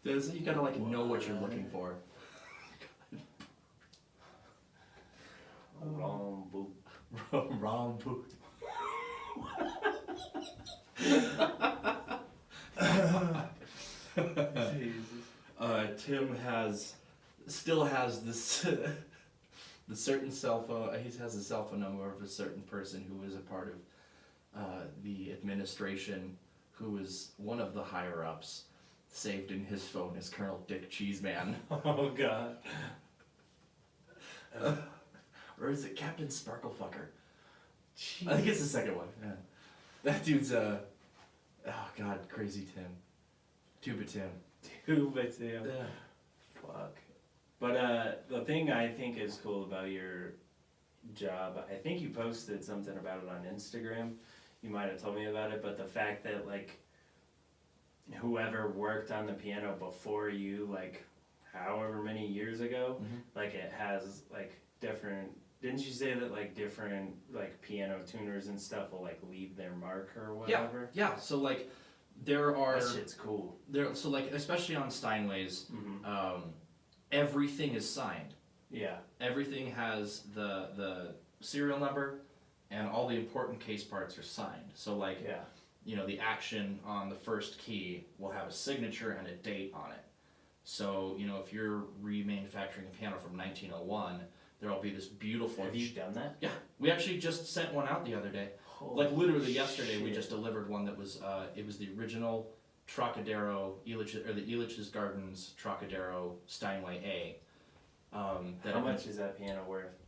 You got to like know what you're looking for. Wrong boot. Wrong boot. Tim still has this the certain cell phone. He has a cell phone number of a certain person who was a part of the administration, who was one of the higher ups. Saved in his phone is Colonel Dick Cheeseman. Oh, God. Or is it Captain Sparklefucker? Jeez. I think it's the second one. Yeah. That dude's oh God, crazy Tim. Tuba Tim. Yeah. Fuck. But the thing I think is cool about your job, I think you posted something about it on Instagram. You might have told me about it, but the fact that like whoever worked on the piano before you, like however many years ago, like it has like different. Didn't you say that like different like piano tuners and stuff will like leave their mark or whatever? Yeah. So like there are. That shit's cool. So like especially on Steinways, everything is signed. Yeah. Everything has the serial number, and all the important case parts are signed. So like the action on the first key will have a signature and a date on it. So if you're remanufacturing a piano from 1901. There'll be this beautiful. Have you done that? Yeah, we actually just sent one out the other day. Holy like literally yesterday, shit. we just delivered one that was. It was the original Trocadero the Elitch's Gardens Trocadero Steinway A. How much is that piano worth?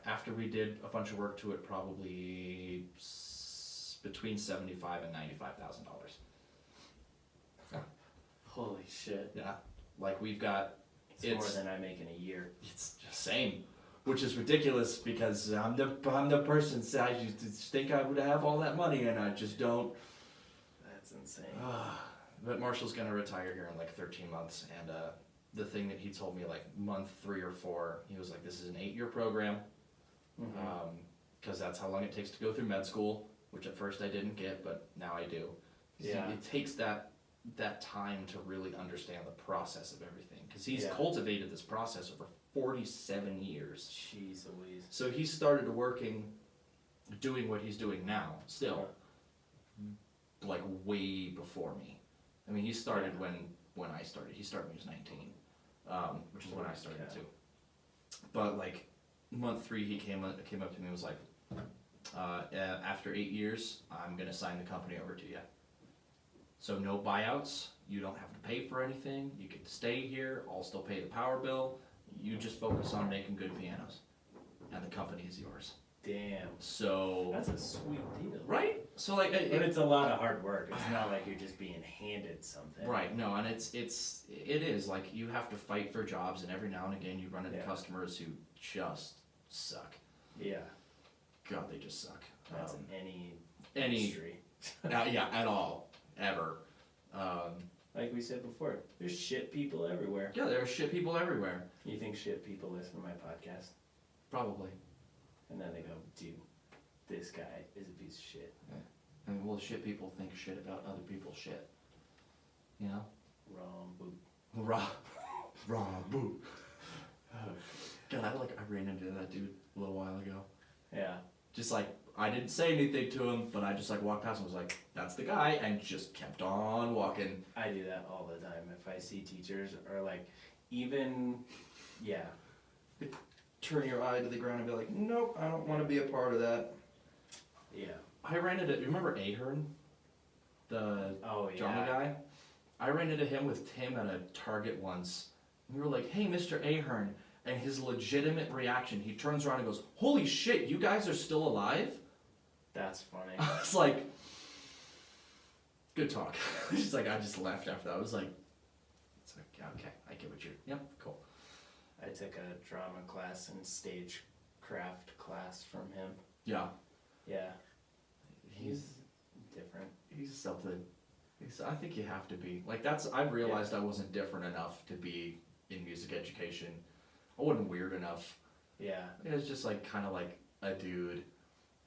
After we did a bunch of work to it, probably between $75,000 and $95,000. Holy shit! Yeah, like we've got. It's more than I make in a year. It's just same. which is ridiculous because I'm the person that I used to think I would have all that money and I just don't. That's insane. But Marshall's gonna retire here in like 13 months, and the thing that he told me like month 3 or 4, he was like, "This is an 8-year program, because that's how long it takes to go through med school," which at first I didn't get, but now I do. Yeah. It takes that time to really understand the process of everything, because he's Yeah. cultivated this process over 47 years. Jeez Louise. So he started doing what he's doing now, still, like way before me. I mean, he started when I started. He started when he was 19, which is when I started too. But like month 3, he came up to me and was like, "After 8 years, I'm gonna sign the company over to you. So no buyouts. You don't have to pay for anything. You can stay here. I'll still pay the power bill. You just focus on making good pianos, and the company is yours." Damn. So That's a sweet deal. right. So like, But it's a lot of hard work. It's not like you're just being handed something. right. No, and it is like you have to fight for jobs, and every now and again you run into customers who just suck. Yeah. God, they just suck. That's in any Any industry. yeah, at all, ever. Like we said before, there's shit people everywhere. Yeah, there are shit people everywhere. You think shit people listen to my podcast? Probably. And then they go, "Dude, this guy is a piece of shit." And well, shit people think shit about other people's shit. You know? Wrong boot. Raw boo. God, I ran into that dude a little while ago. Yeah. Just like, I didn't say anything to him, but I just like walked past and was like, "That's the guy," and just kept on walking. I do that all the time. If I see teachers or like even, yeah. Turn your eye to the ground and be like, "Nope, I don't want to be a part of that." Yeah. I ran into, you remember Ahern? The Oh yeah. drama guy? I ran into him with Tim at a Target once. We were like, "Hey, Mr. Ahern." And his legitimate reaction, he turns around and goes, "Holy shit, you guys are still alive?" That's funny. I was like, good talk. She's like, I just left after that. I was like, it's like, yeah, okay, I get what you're, yep, cool. I took a drama class and stagecraft class from him. Yeah. Yeah. He's different. He's something. I think you have to be. Like, I've realized I wasn't different enough to be in music education. I wasn't weird enough. Yeah. It was just like, kind of like a dude.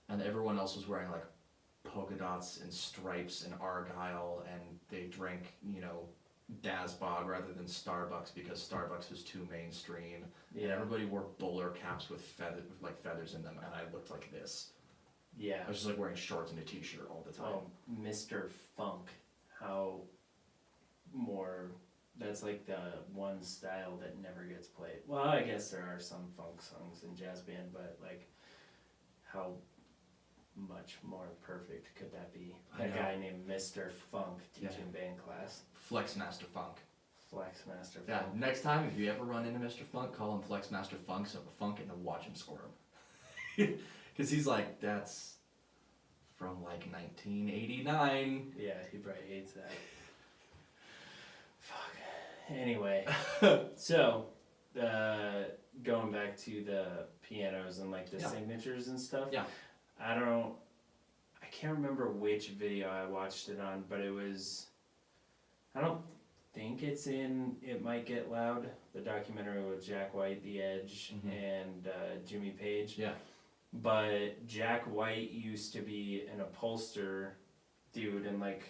And everyone else was wearing like polka dots and stripes and Argyle, and they drank, Dazbog rather than Starbucks because Starbucks was too mainstream. And Yeah. everybody wore bowler caps with feathers in them, and I looked like this. Yeah. I was just like wearing shorts and a t-shirt all the time. Oh, Mr. Funk. How more, that's like the one style that never gets played. Well, I guess there are some funk songs in jazz band, but like, how much more perfect could that be? I A know. guy named Mr. Funk teaching band class. Flexmaster Funk. Flexmaster Yeah, Funk. next time if you ever run into Mr. Funk, call him Flexmaster Funk, so the funk and then watch him squirm. Because he's like, that's from like 1989. Yeah, he probably hates that. Fuck. Anyway, so, going back to the pianos and like the signatures and stuff. Yeah. I can't remember which video I watched it on, but it was, I don't think it's in It Might Get Loud, the documentary with Jack White, The Edge, and Jimmy Page. Yeah. But Jack White used to be an upholster dude and like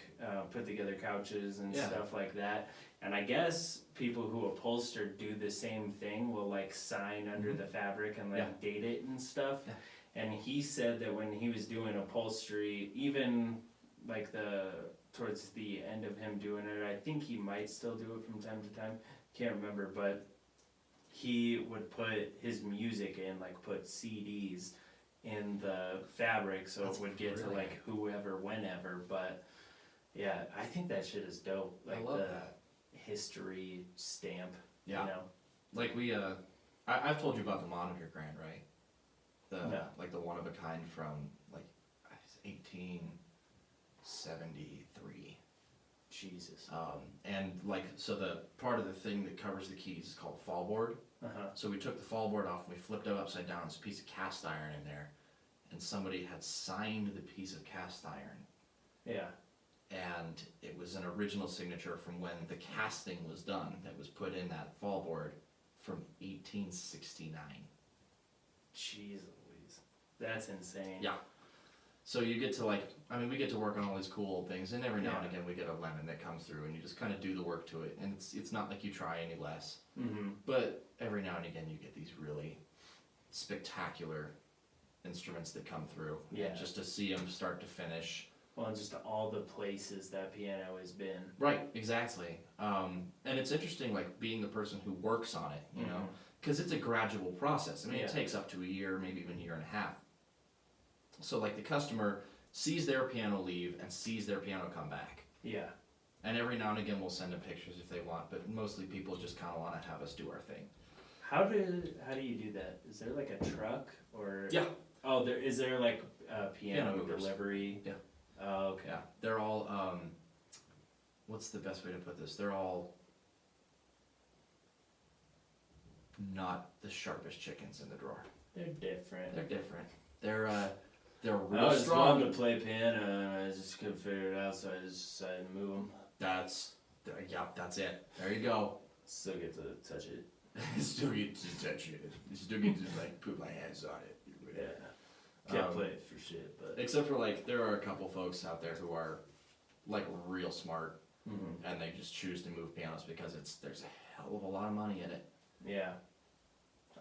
put together couches and stuff like that. And I guess people who upholster do the same thing, will like sign under the fabric and like date it and stuff. Yeah. And he said that when he was doing upholstery, even like towards the end of him doing it, I think he might still do it from time to time, can't remember, but he would put his music in, like put CDs in the fabric so it would get to like whoever, whenever. But yeah, I think that shit is dope. Like I love the that. history stamp, Yeah. you know? Like I've told you about the monitor grant, right? No. Like the one of a kind from like 1873. Jesus. And like, so the part of the thing that covers the keys is called fall board. So we took the fall board off and we flipped it upside down. There's a piece of cast iron in there, and somebody had signed the piece of cast iron. Yeah. And it was an original signature from when the casting was done that was put in that fall board from 1869. Jeez Louise. That's insane. Yeah. So you get to like, I mean, we get to work on all these cool old things, and every now and Yeah. again we get a lemon that comes through, and you just kind of do the work to it, and it's not like you try any less. Mm-hmm. But every now and again you get these really spectacular instruments that come through. Yeah. And just to see them start to finish. Well, and just all the places that piano has been. Right, exactly. And it's interesting, like, being the person who works on it, you know, because it's a gradual process. I mean, it takes up to a year, maybe even a year and a half. So, like, the customer sees their piano leave and sees their piano come back. Yeah. And every now and again we'll send them pictures if they want, but mostly people just kind of want to have us do our thing. How do you do that? Is there like a truck or? Yeah. Oh, is there like a piano movers. delivery? Yeah. Oh, okay. Yeah, they're all, what's the best way to put this? They're all not the sharpest chickens in the drawer. They're different. They're different. They're I real always strong. wanted to play piano and I just couldn't figure it out, so I just decided to move them. That's it. There you go. Still get to touch it. Still get to touch it. Still get to, like, put my hands on it. Yeah. Can't play it for shit, but. Except for, like, there are a couple folks out there who are, like, real smart, and they just choose to move pianos because there's a hell of a lot of money in it. Yeah.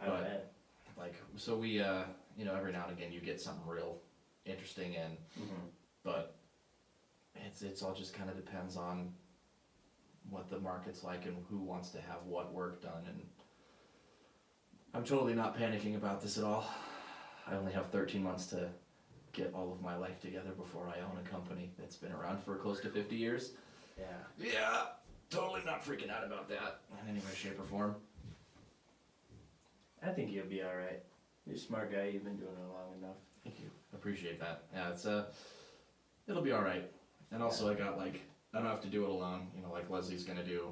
I But- bet. Like, so we, you know, every now and again you get something real interesting in, but it's all just kind of depends on what the market's like and who wants to have what work done. And I'm totally not panicking about this at all. I only have 13 months to get all of my life together before I own a company that's been around for close to 50 years. Yeah. Yeah, totally not freaking out about that in any way, shape, or form. I think you'll be alright. You're a smart guy, you've been doing it long enough. Thank you. Appreciate that. Yeah, it's it'll be all right. And also, I got like, I don't have to do it alone. You know, like Leslie's gonna do.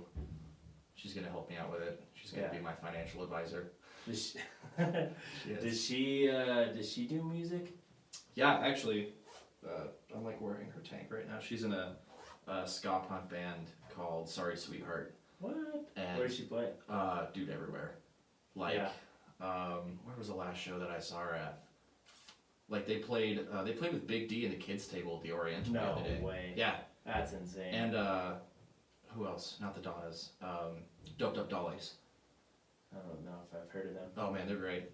She's gonna help me out with it. She's gonna be my financial advisor. Does She is. does she do music? Yeah, actually, I'm like wearing her tank right now. She's in a ska punk band called Sorry Sweetheart. What? And Where does she play? Dude everywhere. Like, where was the last show that I saw her at? Like they played with Big D and the Kids Table at the Oriental the No other day. way. Yeah. That's insane. And who else? Not the Donnas. Doped Up Dollies. I don't know if I've heard of them. Oh man, they're great.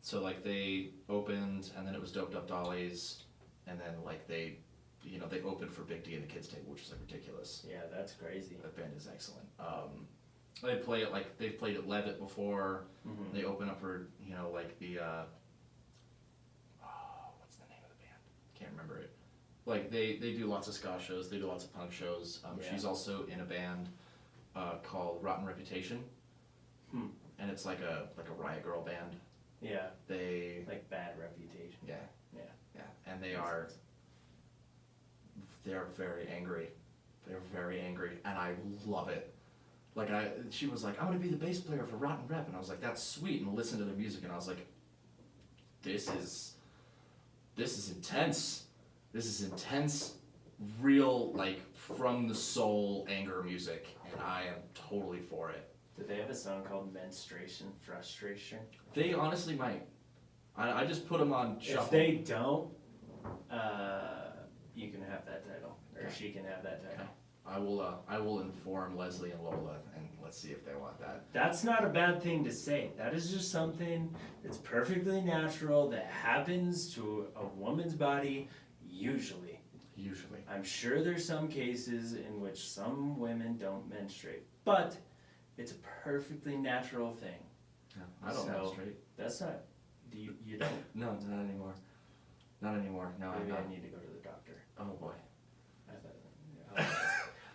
So like they opened, and then it was Doped Up Dollies, and then like they opened for Big D and the Kids Table, which is like ridiculous. Yeah, that's crazy. That band is excellent. They play it like they've played at Levitt before. They open up for like the what's the name of the band? Can't remember it. Like they do lots of ska shows. They do lots of punk shows. She's also in a band called Rotten Reputation, and it's like a Riot Girl band. Yeah. They like Bad Reputation. Yeah. Yeah. Yeah, and they're very angry. They're very angry, and I love it. Like she was like, I want to be the bass player for Rotten Rep, and I was like, that's sweet, and listen to their music, and I was like, this is intense. This is intense, real, like from the soul anger music, and I am totally for it. Did they have a song called Menstruation Frustration? They honestly might. I just put them on shuffle. If they don't, you can have that title, or she can have that title. Okay. I will inform Leslie and Lola, and let's see if they want that. That's not a bad thing to say. That is just something that's perfectly natural that happens to a woman's body usually. Usually. I'm sure there's some cases in which some women don't menstruate, but it's a perfectly natural thing. Yeah, I don't menstruate. That's not. Do you don't? No, not anymore. Not anymore. No, Maybe I'm not. I need to go to the doctor. Oh boy.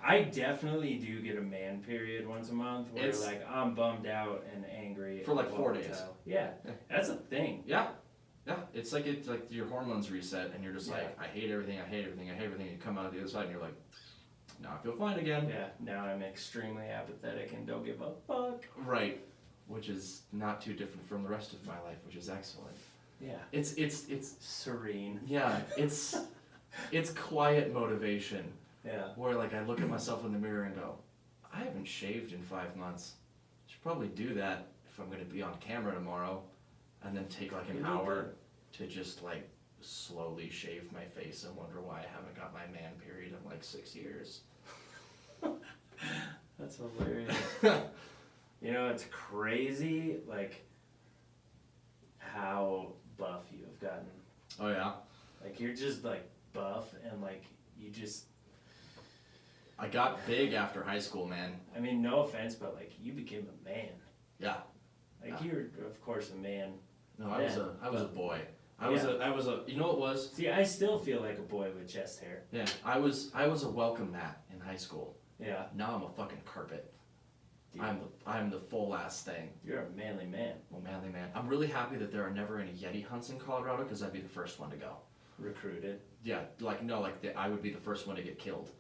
I definitely do get a man period once a month where It's- like I'm bummed out and angry For like and 4 days. volatile. Yeah, Yeah. that's a thing. Yeah. Yeah. It's like your hormones reset, and you're just Yeah. like, I hate everything. I hate everything. I hate everything. And you come out of the other side, and you're like, Now I feel fine again. Yeah, now I'm extremely apathetic and don't give a fuck. Right. Which is not too different from the rest of my life, which is excellent. Yeah. It's Serene. yeah, it's quiet motivation. Yeah. Where like I look at myself in the mirror and go, I haven't shaved in 5 months. I should probably do that if I'm gonna be on camera tomorrow, and then take like an hour to just like slowly shave my face and wonder why I haven't got my man period in like 6 years. That's hilarious. You know, it's crazy, like, how buff you have gotten. Oh yeah? Like, you're just, like, buff, and, like, you just... I got big after high school, man. I mean, no offense, but, like, you became a man. Yeah. Like, Yeah. you're, of course, a man. No, I was a boy. I was a, you know what it was? See, I still feel like a boy with chest hair. Yeah, I was a welcome mat in high school. Yeah. Now I'm a fucking carpet. Dude, I'm the full ass thing. you're a manly man. Well, manly man. I'm really happy that there are never any Yeti hunts in Colorado because I'd be the first one to go. Recruited. Yeah, I would be the first one to get killed.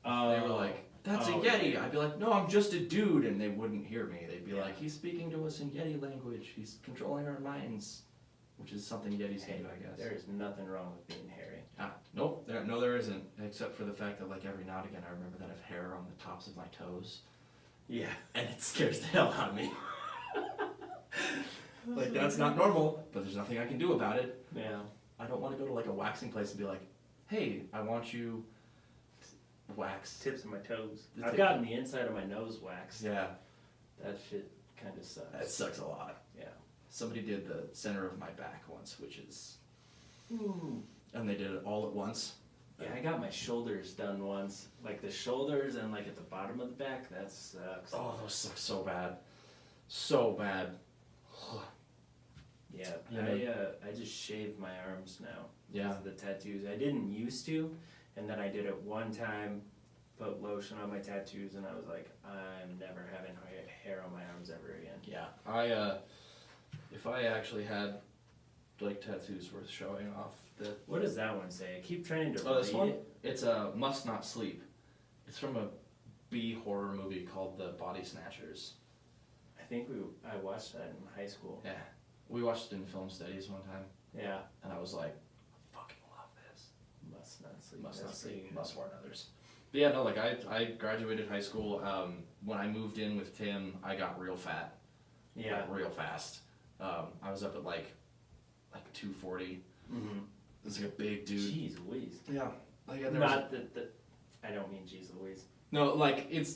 Oh. They were like, "That's a Yeti." I'd be like, "No, I'm just a dude," and they wouldn't hear me. They'd be like, "He's speaking to us in Yeti language. He's controlling our minds," which is something Yetis can do, I guess. There is nothing wrong with being hairy. Nope. There isn't, except for the fact that like every now and again I remember that I have hair on the tops of my toes. Yeah. And it scares the hell out of me. Like, that's not normal, but there's nothing I can do about it. Yeah. I don't want to go to like a waxing place and be like, "Hey, I want you wax." Tips of my toes. The I've tip. gotten the inside of my nose waxed. Yeah, That shit kind of sucks. that sucks a lot. Yeah. Somebody did the center of my back once, which is, Ooh. and they did it all at once. Yeah, I got my shoulders done once. Like the shoulders and like at the bottom of the back, that sucks. Oh, those suck so bad. So bad. Yeah, Yeah. I just shaved my arms now. Yeah. Because of the tattoos. I didn't used to, and then I did it one time, put lotion on my tattoos, and I was like, I'm never having hair on my arms ever again. Yeah. If I actually had like tattoos worth showing off, that. What does that one say? I keep trying to Oh, this read one? it. It's a Must Not Sleep. It's from a B horror movie called The Body Snatchers. I think I watched that in high school. Yeah. We watched it in film studies one time, Yeah. and I was like, I fucking love this. Must not sleep. Must That's not sleep, pretty must warn others. But yeah, no, like I graduated high school. When I moved in with Tim, I got real fat. good. Yeah. Like, real fast. I was up at like 240. Mm-hmm. It's like a big dude. Jeez Louise. Yeah. Like there was Not that. I don't mean jeez Louise. no, like it's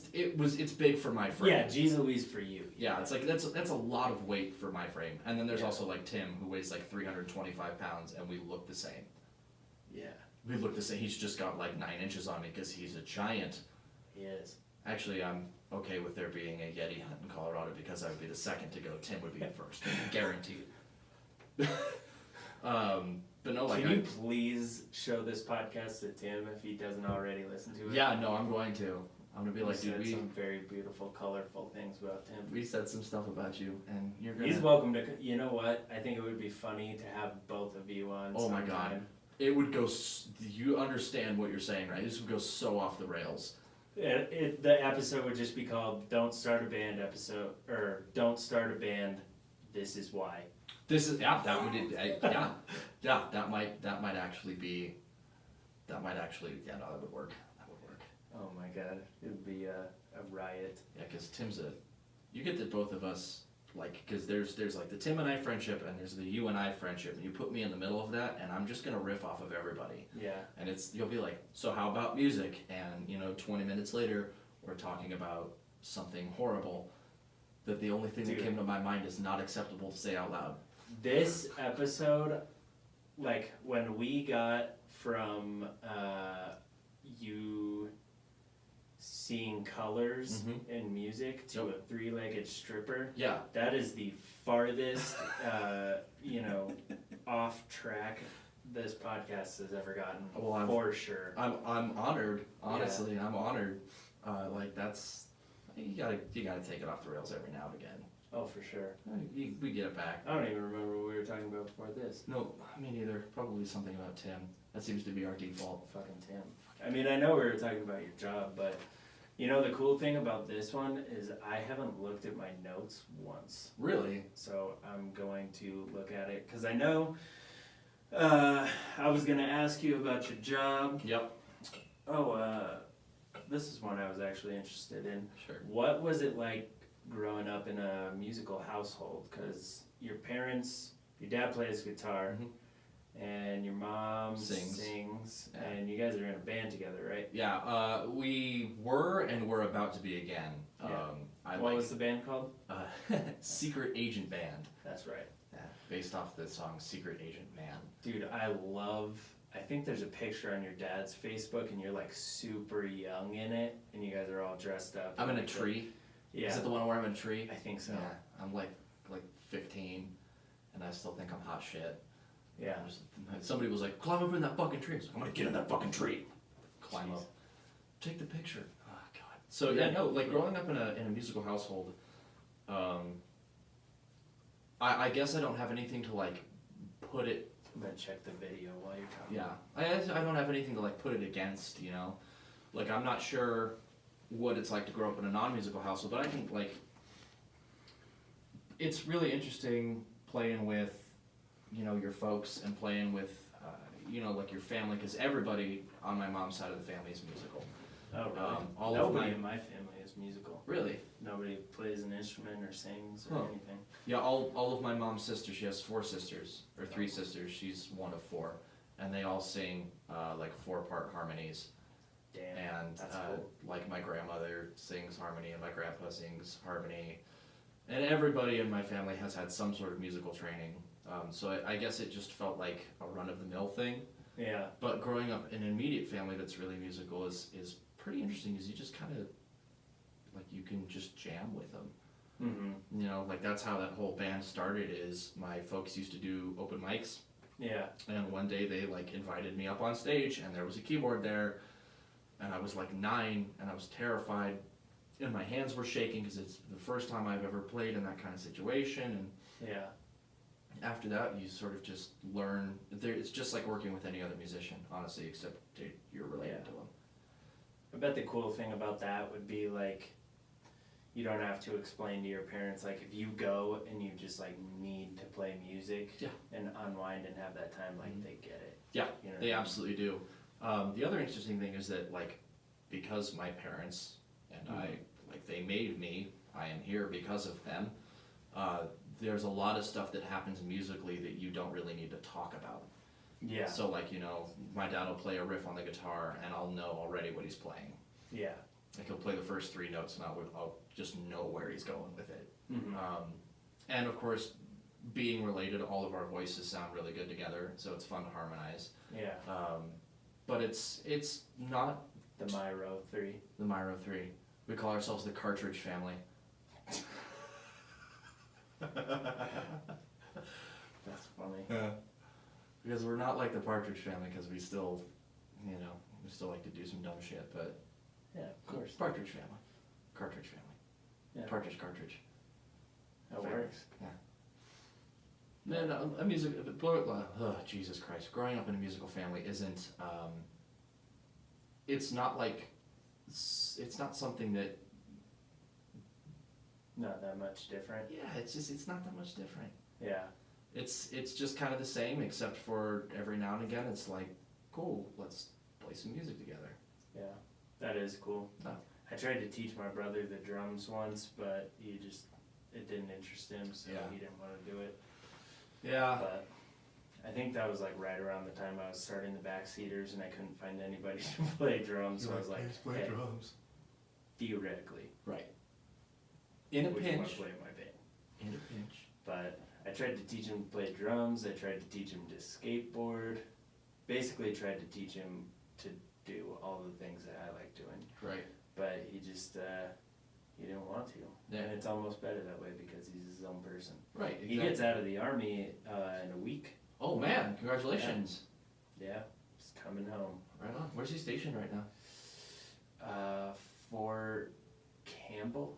big for my frame. Yeah, jeez Louise for you. Yeah, it's like that's a lot of weight for my frame. And then there's Yeah. also like Tim who weighs like 325 pounds, and we look the same. Yeah, We look the same. He's just got like 9 inches on me because he's a giant. he is. Actually, I'm okay with there being a Yeti hunt in Colorado because I would be the second to go. Tim would be the first, guaranteed. But no, like Can you please show this podcast to Tim if he doesn't already listen to it? yeah, no, I'm going to. I'm gonna be You like, said dude, some very beautiful, colorful things about Tim. we said some stuff about you, and you're gonna. He's welcome to. You know what? I think it would be funny to have both of you on. Oh my sometime. God. It would go. You understand what you're saying, right? This would go so off the rails. The episode would just be called "Don't Start a Band" episode, or "Don't Start a Band. This is why." This is yeah. That would yeah. That might actually be. That might actually yeah. No, that would work. That would work. Oh my God, it would be a riot. Yeah, because Tim's a. You get the both of us like because there's like the Tim and I friendship and there's the you and I friendship and you put me in the middle of that and I'm just gonna riff off of everybody. Yeah. And you'll be like, so how about music? And 20 minutes later we're talking about something horrible that the only thing Dude. that came to my mind is not acceptable to say out loud. This episode, like when we got from you seeing colors in music to Yep. a three-legged stripper, Yeah. that is the farthest, off track this podcast has ever gotten. Well, for sure. I'm honored, honestly. I'm honored. Like that's you gotta take it off the rails every now and again. Oh, for sure. We get it back. I don't even remember what we were talking about before this. No, me neither. Probably something about Tim. That seems to be our default. Fucking Tim. I mean, I know we were talking about your job, but you know the cool thing about this one is I haven't looked at my notes once. Really? So I'm going to look at it because I know I was going to ask you about your job. Yep. Oh, this is one I was actually interested in. Sure. What was it like growing up in a musical household? Because your dad plays guitar, and your mom sings Yeah. and you guys are in a band together, right? Yeah, we were and we're about to be again. Yeah. What was the band called? Secret Agent Band. That's right. Yeah, based off the song Secret Agent Man. Dude, I think there's a picture on your dad's Facebook and you're like super young in it and you guys are all dressed up. I'm in a like tree. Yeah. Is it the one where I'm in a tree? I think so. Yeah, I'm like 15 and I still think I'm hot shit. Yeah. Somebody was like, climb up in that fucking tree. I was like, I'm gonna get in that fucking tree. Climb Jeez. up. Take the picture. Oh god. So yeah, no, like growing up in a musical household, I guess I don't have anything to like put it. I'm gonna check the video while you're talking. Yeah. I don't have anything to like put it against, you know? Like I'm not sure what it's like to grow up in a non-musical household, but I think like it's really interesting playing with, you know, your folks and playing with, you know, like your family, because everybody on my mom's side of the family is musical. Oh, really? Nobody in my family is musical. Really? Nobody plays an instrument or sings or anything. Yeah, all of my mom's sisters, she has 4 sisters, or 3 sisters, she's one of 4, and they all sing like 4-part harmonies. Damn, And that's cool. like my grandmother sings harmony and my grandpa sings harmony. And everybody in my family has had some sort of musical training. So I guess it just felt like a run-of-the-mill thing. Yeah. But growing up in an immediate family that's really musical is pretty interesting because you just kind of, like you can just jam with them. Mm-hmm. You know, like that's how that whole band started is my folks used to do open mics. Yeah. And one day they like invited me up on stage and there was a keyboard there. And I was like 9 and I was terrified. And my hands were shaking because it's the first time I've ever played in that kind of situation. And Yeah. after that, you sort of just learn. It's just like working with any other musician, honestly, except you're related to them. I bet the cool thing about that would be like, you don't have to explain to your parents, like if you go and you just like need to play music and unwind and have that time, like they get it. Yeah, you know they absolutely do. The other interesting thing is that like, because my parents and they made me, I am here because of them. There's a lot of stuff that happens musically that you don't really need to talk about. Yeah. So like, you know, my dad will play a riff on the guitar and I'll know already what he's playing. Yeah. Like he'll play the first 3 notes and I'll just know where he's going with it. Mm-hmm. And of course, being related, all of our voices sound really good together, so it's fun to harmonize. Yeah. But it's not The Mirow 3. the Mirow 3. We call ourselves the Cartridge Family. That's funny. Yeah. Because we're not like the Partridge Family, because we still, you know, we still like to do some dumb shit, but... Yeah, of course. Partridge Family. Cartridge Family. Yeah. Partridge Cartridge. That works. Yeah. No, Jesus Christ. Growing up in a musical family isn't, it's not like, it's not something that... Not that much different. Yeah, it's not that much different. Yeah. It's just kind of the same, except for every now and again it's like, cool, let's play some music together. Yeah, that is cool. Oh. I tried to teach my brother the drums once, but it didn't interest him, so he didn't want to do it. Yeah. But I think that was like right around the time I was starting the Backseaters and I couldn't find anybody to play drums, so I was like, hey, drums. theoretically, Right. In a would you want pinch. to play in my band? In a pinch. But I tried to teach him to play drums, I tried to teach him to skateboard, basically tried to teach him to do all the things that I like doing. Right. But he just, he didn't want to. Yeah. And it's almost better that way because he's his own person. Right. He gets out of the army in a week. Oh man, congratulations. Yeah, he's coming home. Right on. Where's he stationed right now? Fort Campbell.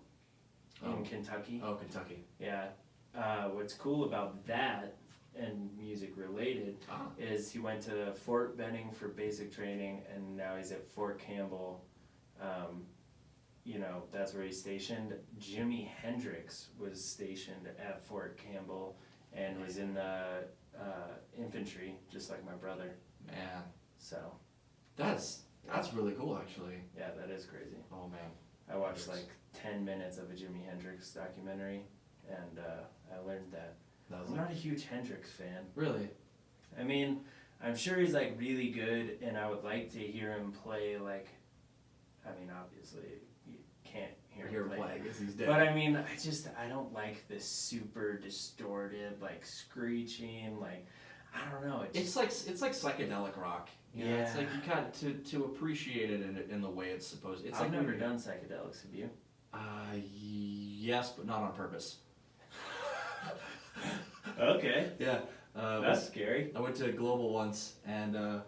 in Kentucky. Oh, Kentucky. Yeah. What's cool about that and music related is he went to Fort Benning for basic training, and now he's at Fort Campbell. You know, that's where he's stationed. Jimi Hendrix was stationed at Fort Campbell and was in the infantry, just like my brother. Man, So, that's really cool, actually. yeah, that is crazy. Oh man. I watched like 10 minutes of a Jimi Hendrix documentary, and I learned that. I'm not a huge Hendrix fan. Really? I mean, I'm sure he's like really good, and I would like to hear him play like, I mean, obviously you can't hear him play because he's dead. but I mean, I don't like this super distorted, like screeching, like, I don't know. It's like psychedelic rock. You know, it's like you kind of to appreciate it in the way it's supposed. It's I've like never done psychedelics. Have you? Yes, but not on purpose. Okay. Yeah. That's scary. I went to Global once, and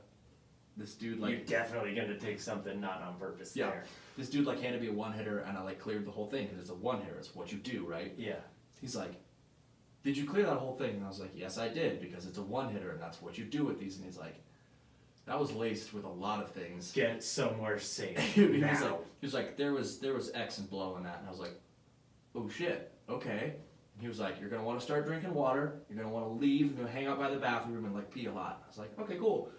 this dude You're definitely gonna take something not on purpose there. This dude like handed me a one hitter, and I like cleared the whole thing because it's a one hitter. It's what you do, right? Yeah. He's like, "Did you clear that whole thing?" And I was like, "Yes, I did, because it's a one hitter, and that's what you do with these." And he's like, "That was laced with a lot of things." Get somewhere safe. he was like, there was X and blow in that, and I was like, "Oh shit, okay." And he was like, "You're gonna want to start drinking water. You're gonna want to leave and go hang out by the bathroom and like pee a lot." I was like, "Okay, cool."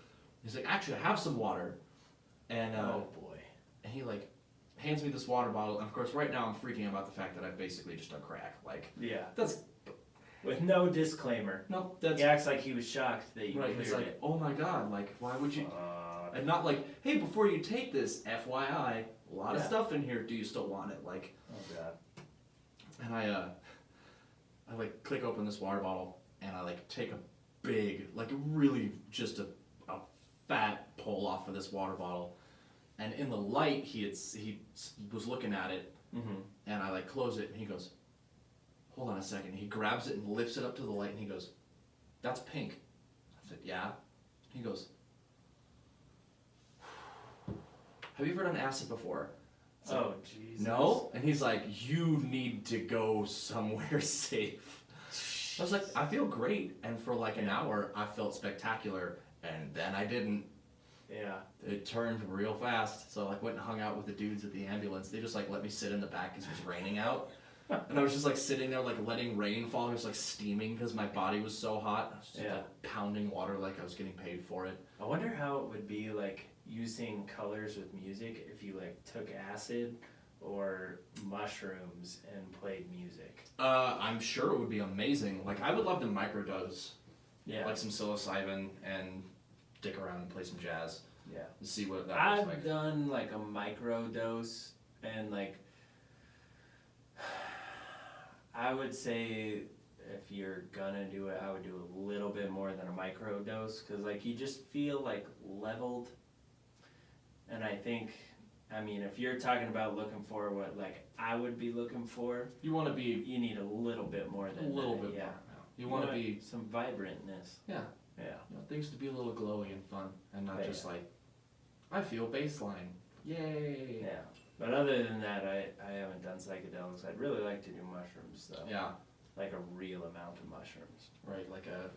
He's like, "Actually, I have some water," and oh boy. and he like hands me this water bottle, and of course, right now I'm freaking out about the fact that I've basically just done crack. Like, Yeah. that's With no disclaimer. no, that's He acts like he was shocked that you right. cleared He's like, it. "Oh my god, like, why would you?" And not like, "Hey, before you take this, FYI, a lot of stuff in here. Do you still want it?" Like, Oh god. and I like click open this water bottle, and I like take a big, like really just a fat pull off of this water bottle, and in the light he was looking at it, and I like close it, and he goes, "Hold on a second." He grabs it and lifts it up to the light, and he goes, "That's pink." I said, "Yeah." He goes, "Have you ever done acid before?" Oh Jesus. No? And he's like, "You need to go somewhere safe." I was like, "I feel great." And for like an hour, I felt spectacular. And then I didn't. Yeah. It turned real fast. So I like went and hung out with the dudes at the ambulance. They just like let me sit in the back because it was raining out. And I was just like sitting there like letting rain fall. I was like steaming because my body was so hot. I was just like pounding water like I was getting paid for it. I wonder how it would be like using colors with music if you like took acid or mushrooms and played music. I'm sure it would be amazing. Like I would love to microdose. Yeah. Like some psilocybin and dick around and play some jazz. Yeah. And see what that I've looks like. done like a micro dose, and like I would say if you're gonna do it, I would do a little bit more than a micro dose, because like you just feel like leveled. And I think, I mean, if you're talking about looking for what like I would be looking for, You want to be you need a little bit more than a little that, bit yeah. more. You want to be some vibrantness. yeah. Yeah. You know, things to be a little glowy and fun, and not Yeah. just like I feel baseline. Yay. Yeah. But other than that, I haven't done psychedelics. I'd really like to do mushrooms though. Yeah. Like a real amount of mushrooms. Right. Like a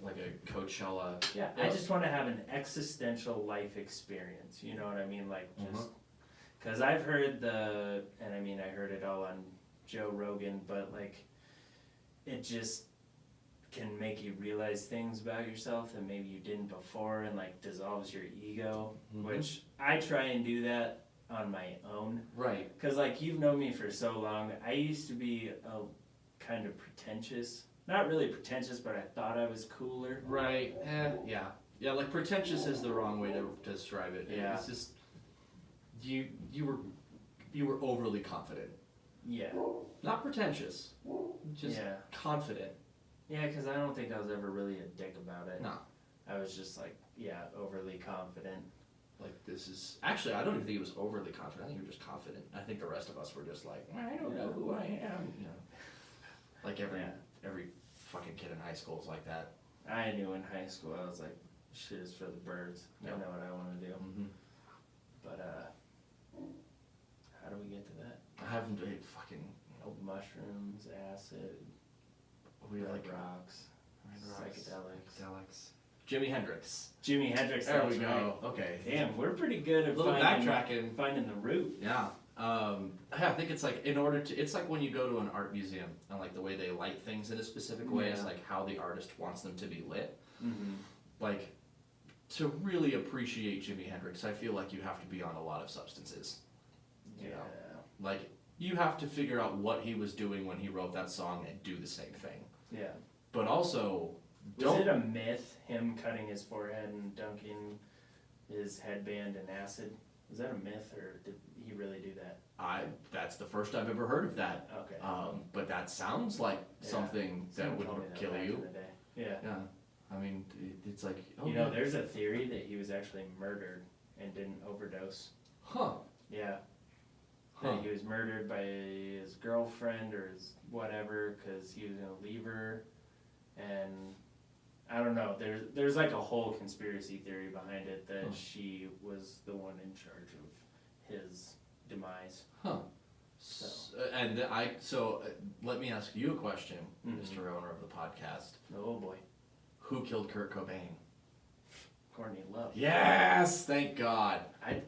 Coachella. Yeah. I just want to have an existential life experience. You know what I mean? Like just because I've heard and I mean I heard it all on Joe Rogan, but like it just can make you realize things about yourself that maybe you didn't before, and like dissolves your ego, which I try and do that on my own. Right. Because like you've known me for so long, I used to be a kind of pretentious. Not really pretentious, but I thought I was cooler. Right. Yeah. Yeah. Like pretentious is the wrong way to describe it. Yeah. It's just you were overly confident. Yeah. Not pretentious. Just confident. Yeah, because I don't think I was ever really a dick about it. No. I was just like, overly confident. Like this is actually I don't even think he was overly confident. I think you were just confident. I think the rest of us were just like, I don't know who I am. You know. Like every fucking kid in high school is like that. I knew in high school I was like, shit is for the birds. I know what I want to do. But how do we get to that? I haven't fucking Mushrooms. mushrooms, acid, We red like rocks, psychedelics. Jimi Hendrix. Jimi Hendrix. There that's we right. go. Okay. Damn, we're pretty good at A little backtracking. finding the root. Yeah. I think it's like it's like when you go to an art museum and like the way they light things in a specific way is like how the artist wants them to be lit. Mm-hmm. Like to really appreciate Jimi Hendrix, I feel like you have to be on a lot of substances. You know? Like you have to figure out what he was doing when he wrote that song and do the same thing. Yeah. But also, Was it a myth, him cutting his forehead and dunking his headband in acid? Was that a myth, or did he really do that? That's the first I've ever heard of that. Okay. But that sounds like something that Someone would told me that kill back you. in the day. Yeah. Yeah. I mean, it's like, There's a theory that he was actually murdered and didn't overdose. Huh. Yeah. Huh. That he was murdered by his girlfriend or his whatever because he was going to leave her. And I don't know. There's like a whole conspiracy theory behind it that she was the one in charge of his demise. Huh. So. So let me ask you a question, Mhm. Mr. Owner of the podcast. Oh boy. Who killed Kurt Cobain? Courtney Love. Yes, thank God. I Did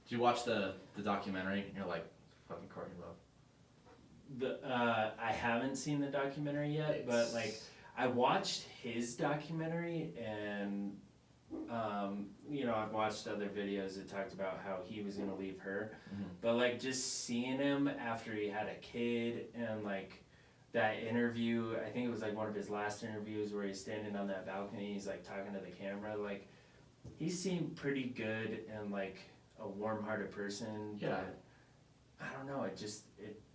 you watch the documentary? You're like, fucking Courtney Love. I haven't seen the documentary yet, but like I watched his documentary and I've watched other videos that talked about how he was gonna leave her, but like just seeing him after he had a kid and like that interview, I think it was like one of his last interviews where he's standing on that balcony, he's like talking to the camera, like he seemed pretty good and like a warm-hearted person. Yeah. But I don't know, it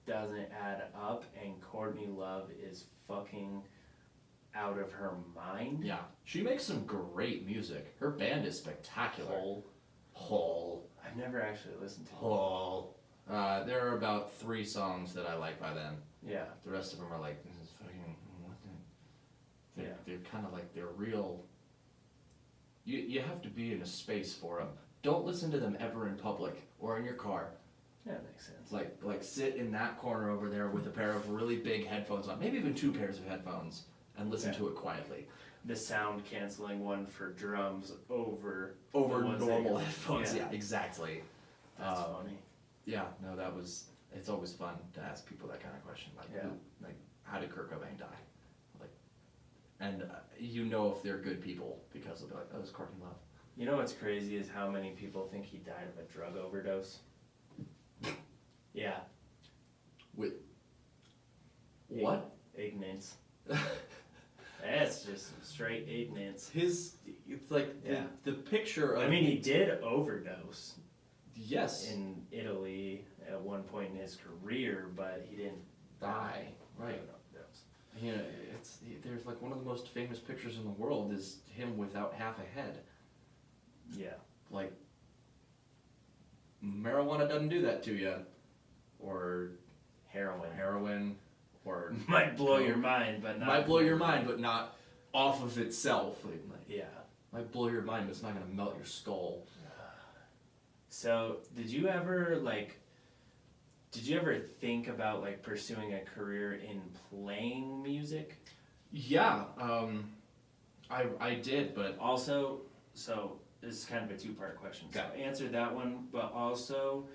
doesn't add up, and Courtney Love is fucking out of her mind. Yeah, she makes some great music. Her band is spectacular. Hole. I've never actually listened to it. Hole. There are about 3 songs that I like by them. Yeah. The rest of them are like, this is fucking, what the? They're kind of like, they're real. You have to be in a space for them. Don't listen to them ever in public or in your car. Yeah, that makes sense. Like sit in that corner over there with a pair of really big headphones on, maybe even 2 pairs of headphones, and listen to it quietly. The sound canceling one for drums over normal headphones. Yeah, exactly. That's funny. Yeah, no, it's always fun to ask people that kind of question, like how did Kurt Cobain die? Like, and if they're good people because they'll be like, oh, it's Courtney Love. You know what's crazy is how many people think he died of a drug overdose. Yeah. With what? Ignorance. That's just some straight ignorance. It's like the picture of... I mean, he did overdose. Yes. In Italy at one point in his career, but he didn't die. Right. You know, there's like one of the most famous pictures in the world is him without half a head. Yeah. Like, marijuana doesn't do that to you. Or heroin. Or might blow your mind, but not... Might blow your mind, but not off of itself. Yeah. Might blow your mind, but it's not going to melt your skull. So, did you ever think about like pursuing a career in playing music? Yeah, I did, but also, so this is kind of a 2-part question. Okay. So answer that one, but also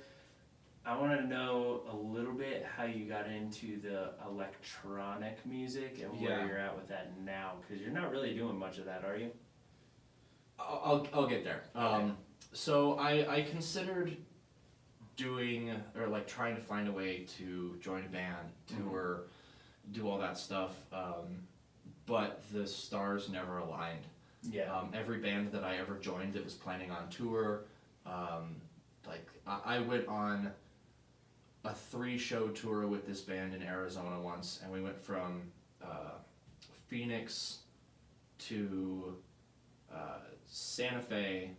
I want to know a little bit how you got into the electronic music and where you're at with that now, because you're not really doing much of that, are you? I'll get there. Okay. So I considered doing, or like trying to find a way to join a band, tour, do all that stuff, but the stars never aligned. Yeah. Every band that I ever joined that was planning on tour, I went on a 3-show tour with this band in Arizona once, and we went from Phoenix to Santa Fe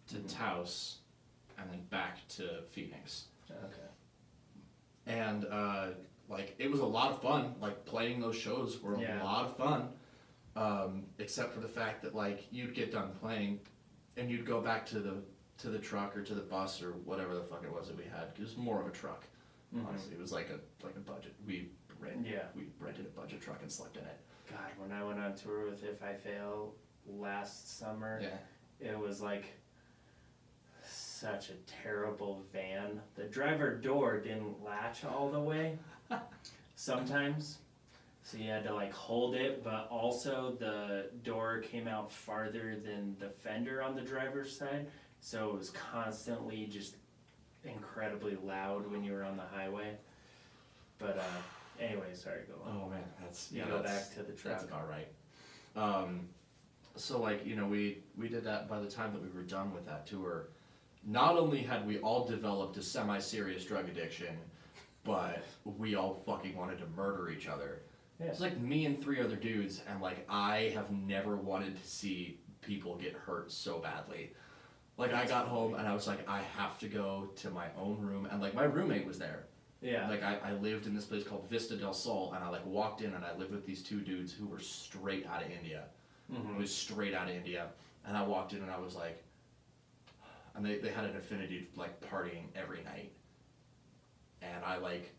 to Taos, and then back to Phoenix. Okay. And it was a lot of fun. Like playing those shows were a lot of fun, except for the fact that like you'd get done playing, and you'd go back to the truck or to the bus or whatever the fuck it was that we had. It was more of a truck. Honestly, it was like a budget. We rented a budget truck and slept in it. God, when I went on tour with If I Fail last summer, it was like such a terrible van. The driver door didn't latch all the way sometimes, so you had to like hold it, but also the door came out farther than the fender on the driver's side, so it was constantly just incredibly loud when you were on the highway. But anyway, sorry, go on. Oh man, that's Go back to the truck. That's about right. So like, you know, we did that. By the time that we were done with that tour, not only had we all developed a semi-serious drug addiction, but we all fucking wanted to murder each other. Yeah. It's like me and 3 other dudes, and like I have never wanted to see people get hurt so badly. Like I got home and I was like, I have to go to my own room, and like my roommate was there. Yeah. Like I lived in this place called Vista del Sol, and I like walked in and I lived with these 2 dudes who were straight out of India. It was straight out of India, and I walked in and I was like, and they had an affinity like partying every night, and I like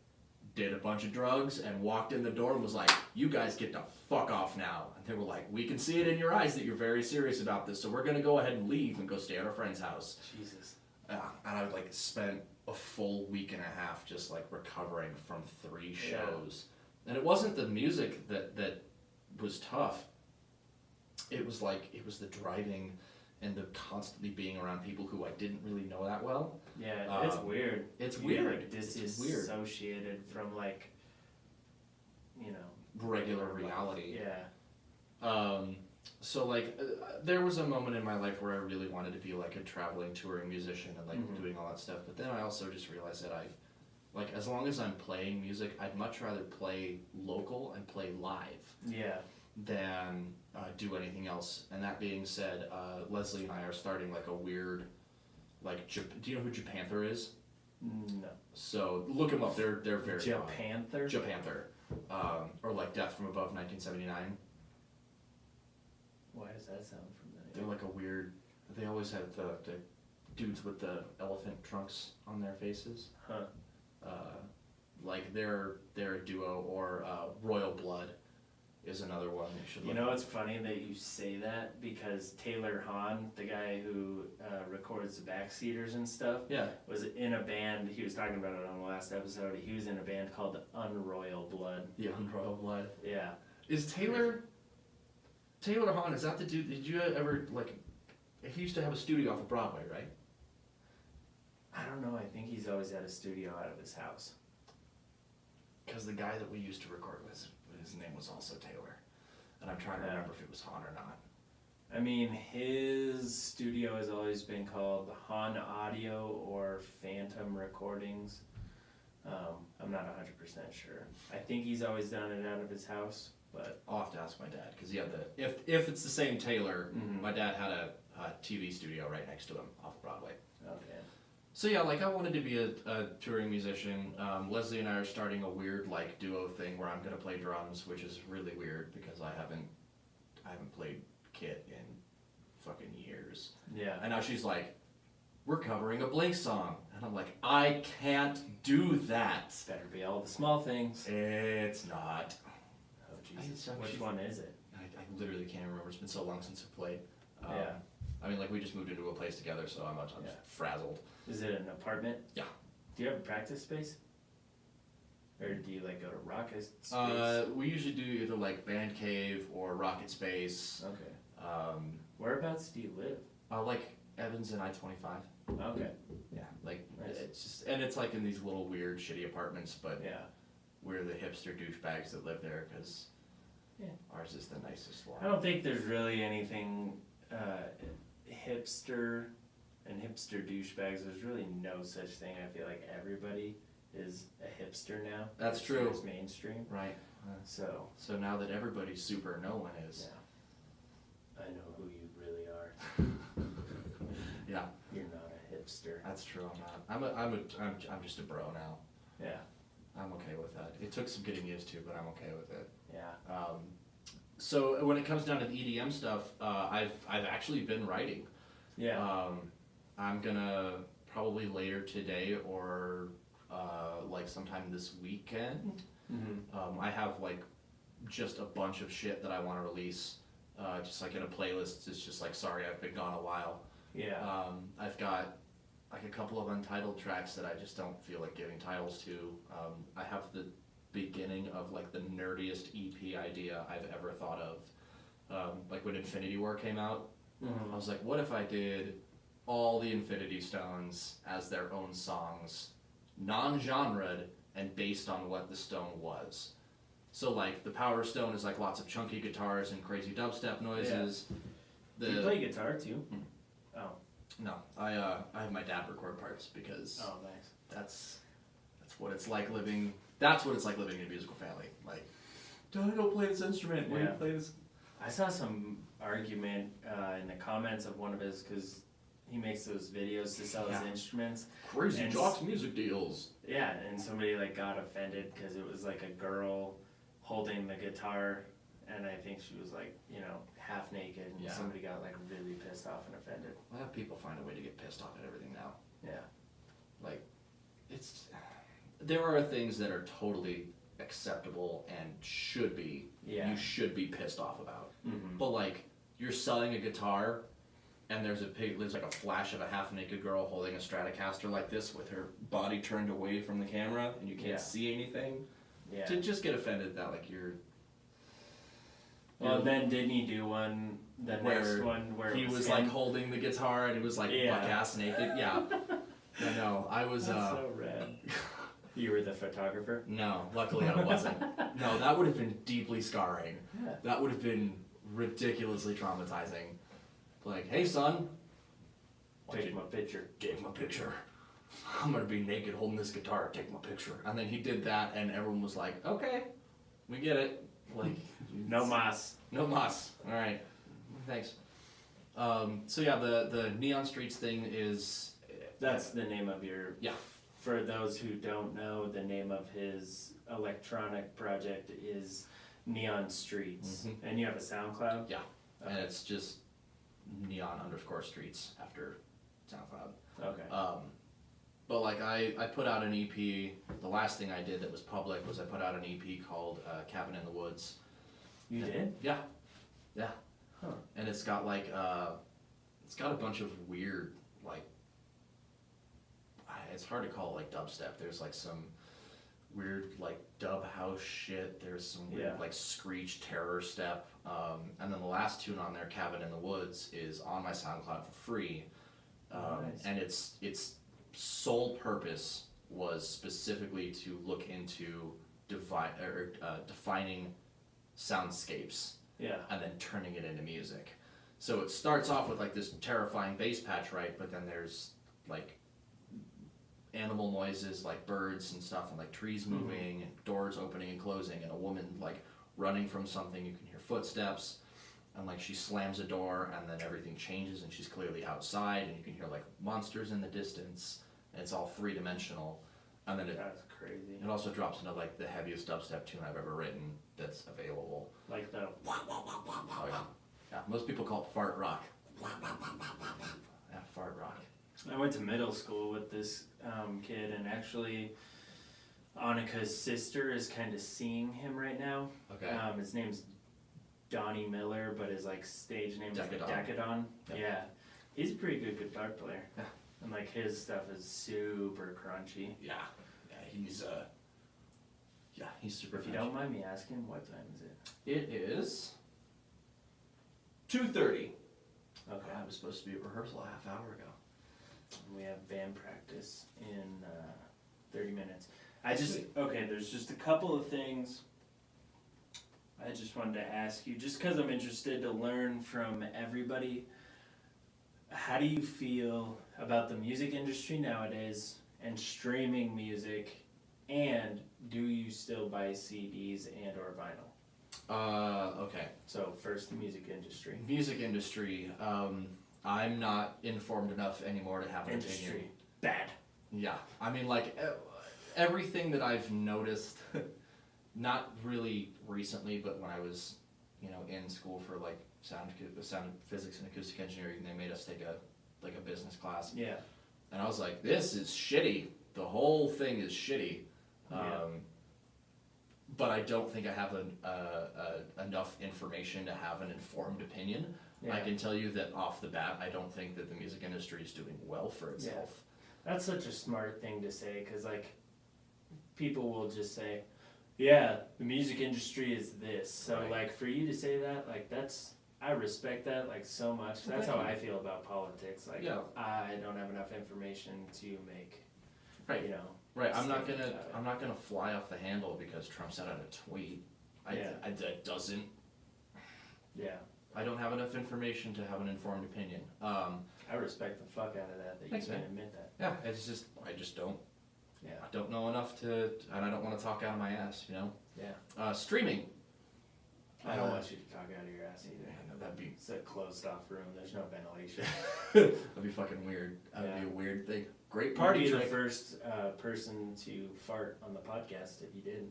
did a bunch of drugs and walked in the door and was like, you guys get to fuck off now. And they were like, we can see it in your eyes that you're very serious about this, so we're gonna go ahead and leave and go stay at our friend's house. Jesus. And I like spent a full week and a half just like recovering from 3 shows. And it wasn't the music that was tough. It was the driving and the constantly being around people who I didn't really know that well. Yeah, it's weird. It's You weird. Get, like, It's weird. disassociated from like, you know, Regular reality. Yeah. So like there was a moment in my life where I really wanted to be like a traveling touring musician and like doing all that stuff, but then I also just realized that like as long as I'm playing music, I'd much rather play local and play live than do anything else. And that being said, Leslie and I are starting like a weird like do you know who Japanther is? No. So look him up. They're very Japanther? Japanther. Or like Death from Above 1979. Why does that sound familiar? They're like a weird. They always have the dudes with the elephant trunks on their faces. Huh. Like they're a duo, or Royal Blood is another one you should look You know, up. it's funny that you say that, because Taylor Hahn, the guy who records the Backseaters and stuff, was in a band. He was talking about it on the last episode. He was in a band called the Unroyal Blood. The Unroyal Blood. Yeah. Is Taylor Hahn, is that the dude? Did you ever like? He used to have a studio off of Broadway, right? I don't know. I think he's always had a studio out of his house. Because the guy that we used to record with, his name was also Taylor, and I'm trying to remember if it was Hahn or not. I mean, his studio has always been called Hahn Audio or Phantom Recordings. I'm not 100% sure. I think he's always done it out of his house, but I'll have to ask my dad, because if it's the same Taylor, my dad had a TV studio right next to him off of Broadway. okay. So yeah, like I wanted to be a touring musician. Leslie and I are starting a weird like duo thing where I'm gonna play drums, which is really weird because I haven't played kit in fucking years. Yeah. And now she's like, we're covering a Blink song, and I'm like, I can't do that. Better be all the small things. It's not. Oh Jesus. Which one is it? I literally can't remember. It's been so long since we played. Yeah. I mean, like we just moved into a place together, so I'm frazzled. Is it an apartment? Yeah. Do you have a practice space? Or do you like go to Rocket Space? We usually do either like Band Cave or Rocket Space. Okay. Whereabouts do you live? Like Evans and I-25. Okay. Yeah, like Nice. it's just, and it's like in these little weird shitty apartments, but Yeah. we're the hipster douchebags that live there because Yeah. ours is the nicest one. I don't think there's really anything hipster and hipster douchebags. There's really no such thing. I feel like everybody is a hipster now. That's as true. far as mainstream. Right. So So now that everybody's super, no one is. yeah. I know who you really are. Yeah, You're not a hipster. that's true. I'm not. I'm just a bro now. Yeah. I'm okay with that. It took some getting used to, but I'm okay with it. Yeah. So when it comes down to the EDM stuff, I've actually been writing. Yeah. I'm gonna probably later today or like sometime this weekend. Mm-hmm. I have like just a bunch of shit that I want to release, just like in a playlist. It's just like, sorry, I've been gone a while. Yeah. I've got like a couple of untitled tracks that I just don't feel like giving titles to. I have the beginning of like the nerdiest EP idea I've ever thought of. Like when Infinity War came out, I was like, what if I did all the Infinity Stones as their own songs, non-genred and based on what the stone was. So like the Power Stone is like lots of chunky guitars and crazy dubstep noises. Yeah. You play guitar too? Oh. No, I have my dad record parts because nice. That's what it's like living. That's what it's like living in a musical family. Like, Dad, don't play this instrument. Why do you play this? I saw some argument in the comments of one of his, because he makes those videos to sell his instruments. Crazy and Jocks music deals. Yeah, and somebody like got offended because it was like a girl holding the guitar, and I think she was like, half naked, and somebody got like really pissed off and offended. Well, people find a way to get pissed off at everything now. Yeah. Like, there are things that are totally acceptable and should be, you should be pissed off about. Mm-hmm. But like, you're selling a guitar, and there's like a flash of a half-naked girl holding a Stratocaster like this with her body turned away from the camera, and you can't see anything. Yeah. To just get offended that like you're. Well, then didn't he do one, next one where he was like holding the guitar and he was like buck-ass naked? Yeah. I know. I was. That's so rad. You were the photographer? No, luckily I wasn't. No, that would have been deeply scarring. Yeah. That would have been ridiculously traumatizing. Like, hey son. Take my picture. Take my picture. I'm gonna be naked holding this guitar. Take my picture. And then he did that, and everyone was like, "Okay, we get it." Like, no mas. No mas. All right, thanks. So yeah, the Neon Streets thing is. That's the name of your. Yeah. For those who don't know, the name of his electronic project is Neon Streets, and you have a SoundCloud. Yeah, and it's just neon_streets after SoundCloud. Okay. But like I put out an EP. The last thing I did that was public was I put out an EP called Cabin in the Woods. You did? Yeah. Yeah. Huh. And it's got like it's got a bunch of weird like. It's hard to call it like dubstep. There's like some weird like dub house shit. There's some weird like screech terror step. And then the last tune on there, Cabin in the Woods, is on my SoundCloud for free. Nice. And its sole purpose was specifically to look into defining soundscapes. Yeah. And then turning it into music. So it starts off with like this terrifying bass patch, right? But then there's like animal noises like birds and stuff, and like trees moving and doors opening and closing, and a woman like running from something. You can hear footsteps, and like she slams a door, and then everything changes, and she's clearly outside, and you can hear like monsters in the distance, and it's all three-dimensional. And then that's crazy. It also drops into like the heaviest dubstep tune I've ever written that's available. Like the. Oh yeah. Yeah. Most people call it fart rock. Yeah, fart rock. I went to middle school with this kid, and actually Annika's sister is kind of seeing him right now. Okay. His name's Donnie Miller, but his like stage name is like Decadon. Yep. Yeah, he's a pretty good guitar player. Yeah. And like his stuff is super crunchy. Yeah. Yeah, he's super. If you don't mind me asking, what time is it? It is 2:30. Okay. I was supposed to be at rehearsal a half hour ago. We have band practice in 30 minutes. There's just a couple of things I just wanted to ask you, just because I'm interested to learn from everybody. How do you feel about the music industry nowadays and streaming music, and do you still buy CDs and or vinyl? Okay. So first, the music industry. Music industry. I'm not informed enough anymore to have an opinion. Bad. Yeah, I mean, like, everything that I've noticed, not really recently, but when I was, in school for, like, sound physics and acoustic engineering, they made us take a business class. Yeah. And I was like, this is shitty. the whole thing is shitty. Yeah. But I don't think I have enough information to have an informed opinion. Yeah. I can tell you that off the bat, I don't think that the music industry is doing well for itself. That's such a smart thing to say, because like people will just say, yeah, the music industry is this. So Right. like for you to say that, like I respect that like so much. That's how I feel about politics. Like Yeah. I don't have enough information to make, Right. you know. Right, I'm not statement gonna about it. I'm not gonna fly off the handle because Trump sent out a tweet. That doesn't. Yeah, I don't have enough information to have an informed opinion. I respect the fuck out of that you Thanks, can man. admit that. Yeah, I just don't. Yeah, I don't know enough to, and I don't want to talk out of my ass. You know. yeah. Streaming. I don't want you to talk out of your ass either. Yeah, no, that'd be It's a closed off room. There's no ventilation. that'd be fucking weird. That'd be a weird thing. Great Party party the trick. first person to fart on the podcast. If you did,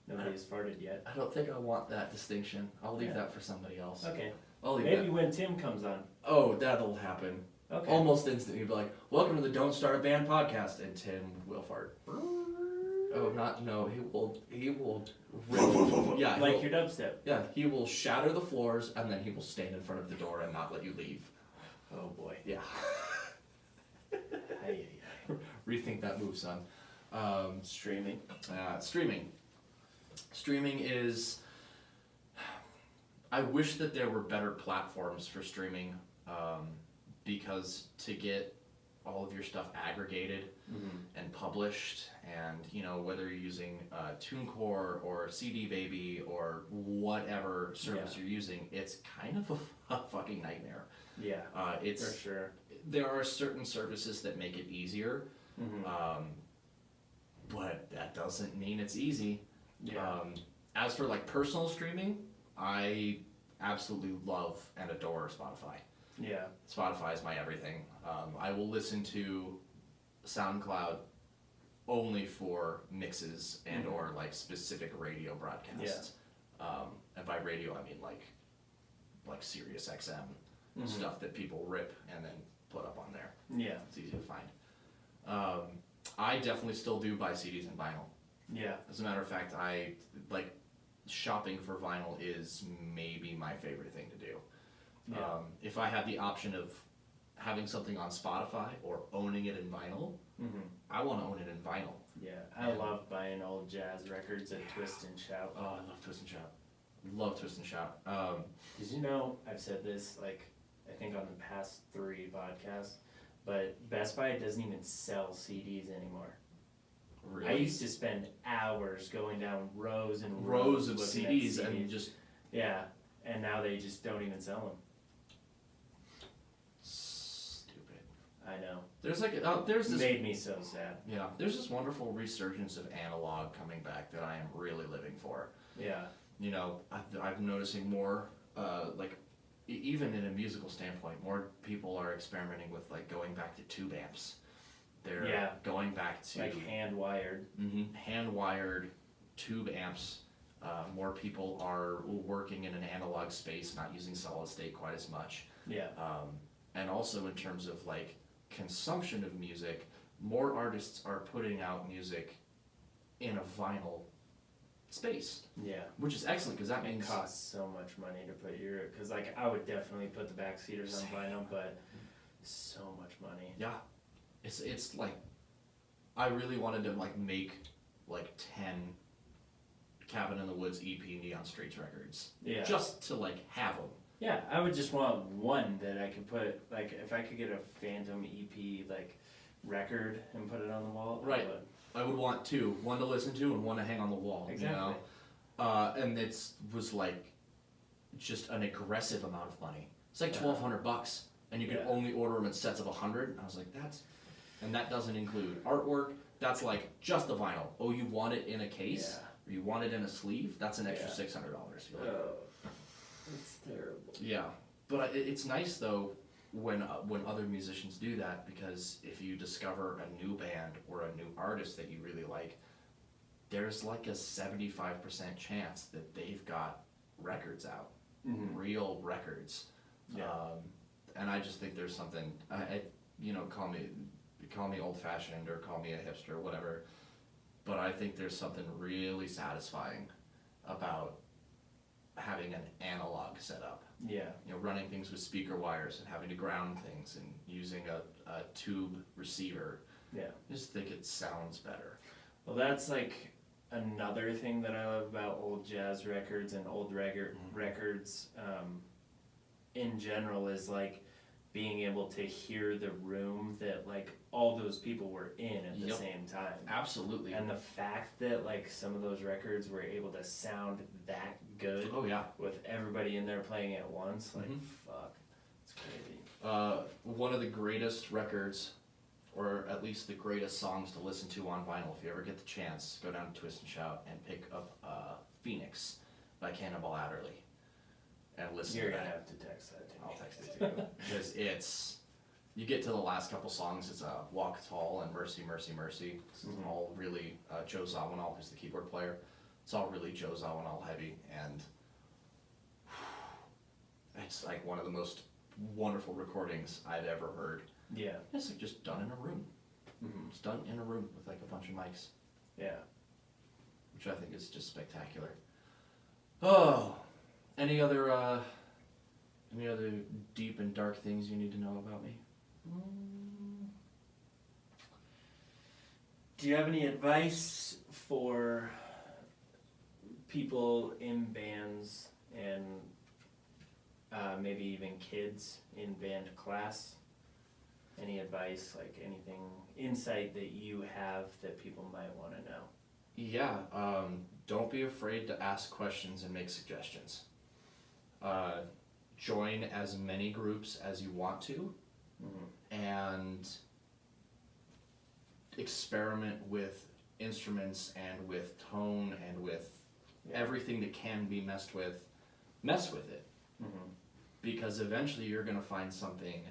nobody has farted yet. I don't think I want that distinction. I'll leave Yeah. that for somebody else. Okay, I'll leave maybe that. when Tim comes on. Oh, that'll happen. Okay. Almost instantly. He'd be like, "Welcome to the Don't Start a Band podcast," and Tim will fart. Oh, no, he will really, yeah, Like he'll- your dubstep. yeah, he will shatter the floors and then he will stand in front of the door and not let you leave. Oh boy. Yeah. Hey, Rethink that move, son. streaming. Streaming is. I wish that there were better platforms for streaming, because to get all of your stuff aggregated and published, and whether you're using TuneCore or CD Baby or whatever service you're using, it's kind of a fucking nightmare. Yeah. It's For sure. there are certain services that make it easier, but that doesn't mean it's easy. Yeah. As for like personal streaming, I absolutely love and adore Spotify. Yeah. Spotify is my everything. I will listen to SoundCloud only for mixes and or like specific radio broadcasts. And by radio, I mean like Sirius XM stuff that people rip and then put up on there. Yeah. It's easy to find. I definitely still do buy CDs and vinyl. Yeah. As a matter of fact, I like shopping for vinyl is maybe my favorite thing to do. Yeah. If I had the option of having something on Spotify or owning it in vinyl, I want to own it in vinyl. Yeah. I love buying old jazz records at Twist and Shout. Oh, I love Twist and Shout. Love Twist and Shout. Did you know, I've said this like I think on the past 3 podcasts, but Best Buy doesn't even sell CDs anymore. Really? I used to spend hours going down rows and rows of looking at CDs and just yeah, and now they just don't even sell them. stupid. I know. There's like there's this Made me so sad. yeah there's this wonderful resurgence of analog coming back that I am really living for. Yeah. I'm noticing more even in a musical standpoint, more people are experimenting with like going back to tube amps. They're going back to Like hand wired. hand wired tube amps. More people are working in an analog space, not using solid state quite as much. Yeah. And also in terms of like consumption of music, more artists are putting out music in a vinyl space, Yeah. which is excellent because that It means costs so much money to put because like I would definitely put the backseaters on vinyl, but so much money. yeah, it's like I really wanted to like make like 10 Cabin in the Woods EP Neon Streets records, Yeah. just to like have them. Yeah, I would just want one that I could put, like, if I could get a Phantom EP, like, record and put it on the wall. Right. I would. I would want 2, one to listen to and one to hang on the wall. Exactly. And it was like just an aggressive amount of money. It's like Yeah. $1,200, and you could only order them in sets of 100. And I was like, and that doesn't include artwork. That's like just the vinyl. Oh, you want it in a case, or you want it in a sleeve? That's an extra $600. You're like, It's terrible. yeah, but it's nice though when other musicians do that, because if you discover a new band or a new artist that you really like, there's like a 75% chance that they've got records out, real records. Yeah. And I just think there's something. Call call me old-fashioned or call me a hipster or whatever, but I think there's something really satisfying about having an analog setup. Yeah. You know, running things with speaker wires and having to ground things and using a tube receiver. Yeah. I just think it sounds better. Well, that's like another thing that I love about old jazz records and old records in general is like being able to hear the room that like all those people were in at the same time. Absolutely. And the fact that like some of those records were able to sound that good. Oh yeah. With everybody in there playing at once, like fuck, it's crazy. One of the greatest records, or at least the greatest songs to listen to on vinyl, if you ever get the chance, go down to Twist and Shout and pick up Phoenix by Cannonball Adderley and listen You're to gonna that. have to text that to me. I'll text it to you. Because you get to the last couple songs, it's Walk Tall and Mercy, Mercy, Mercy. It's all really Joe Zawinul, who's the keyboard player. It's all really Joe Zawinul heavy, and it's like one of the most wonderful recordings I've ever heard. Yeah. It's like just done in a room. It's done in a room with like a bunch of mics. Yeah. Which I think is just spectacular. Oh, any other deep and dark things you need to know about me? Do you have any advice for people in bands and maybe even kids in band class? Any advice, like anything, insight that you have that people might want to know? Yeah, don't be afraid to ask questions and make suggestions. Join as many groups as you want to, and experiment with instruments and with tone and with everything that can be messed with. Mess with it, because eventually you're going to find something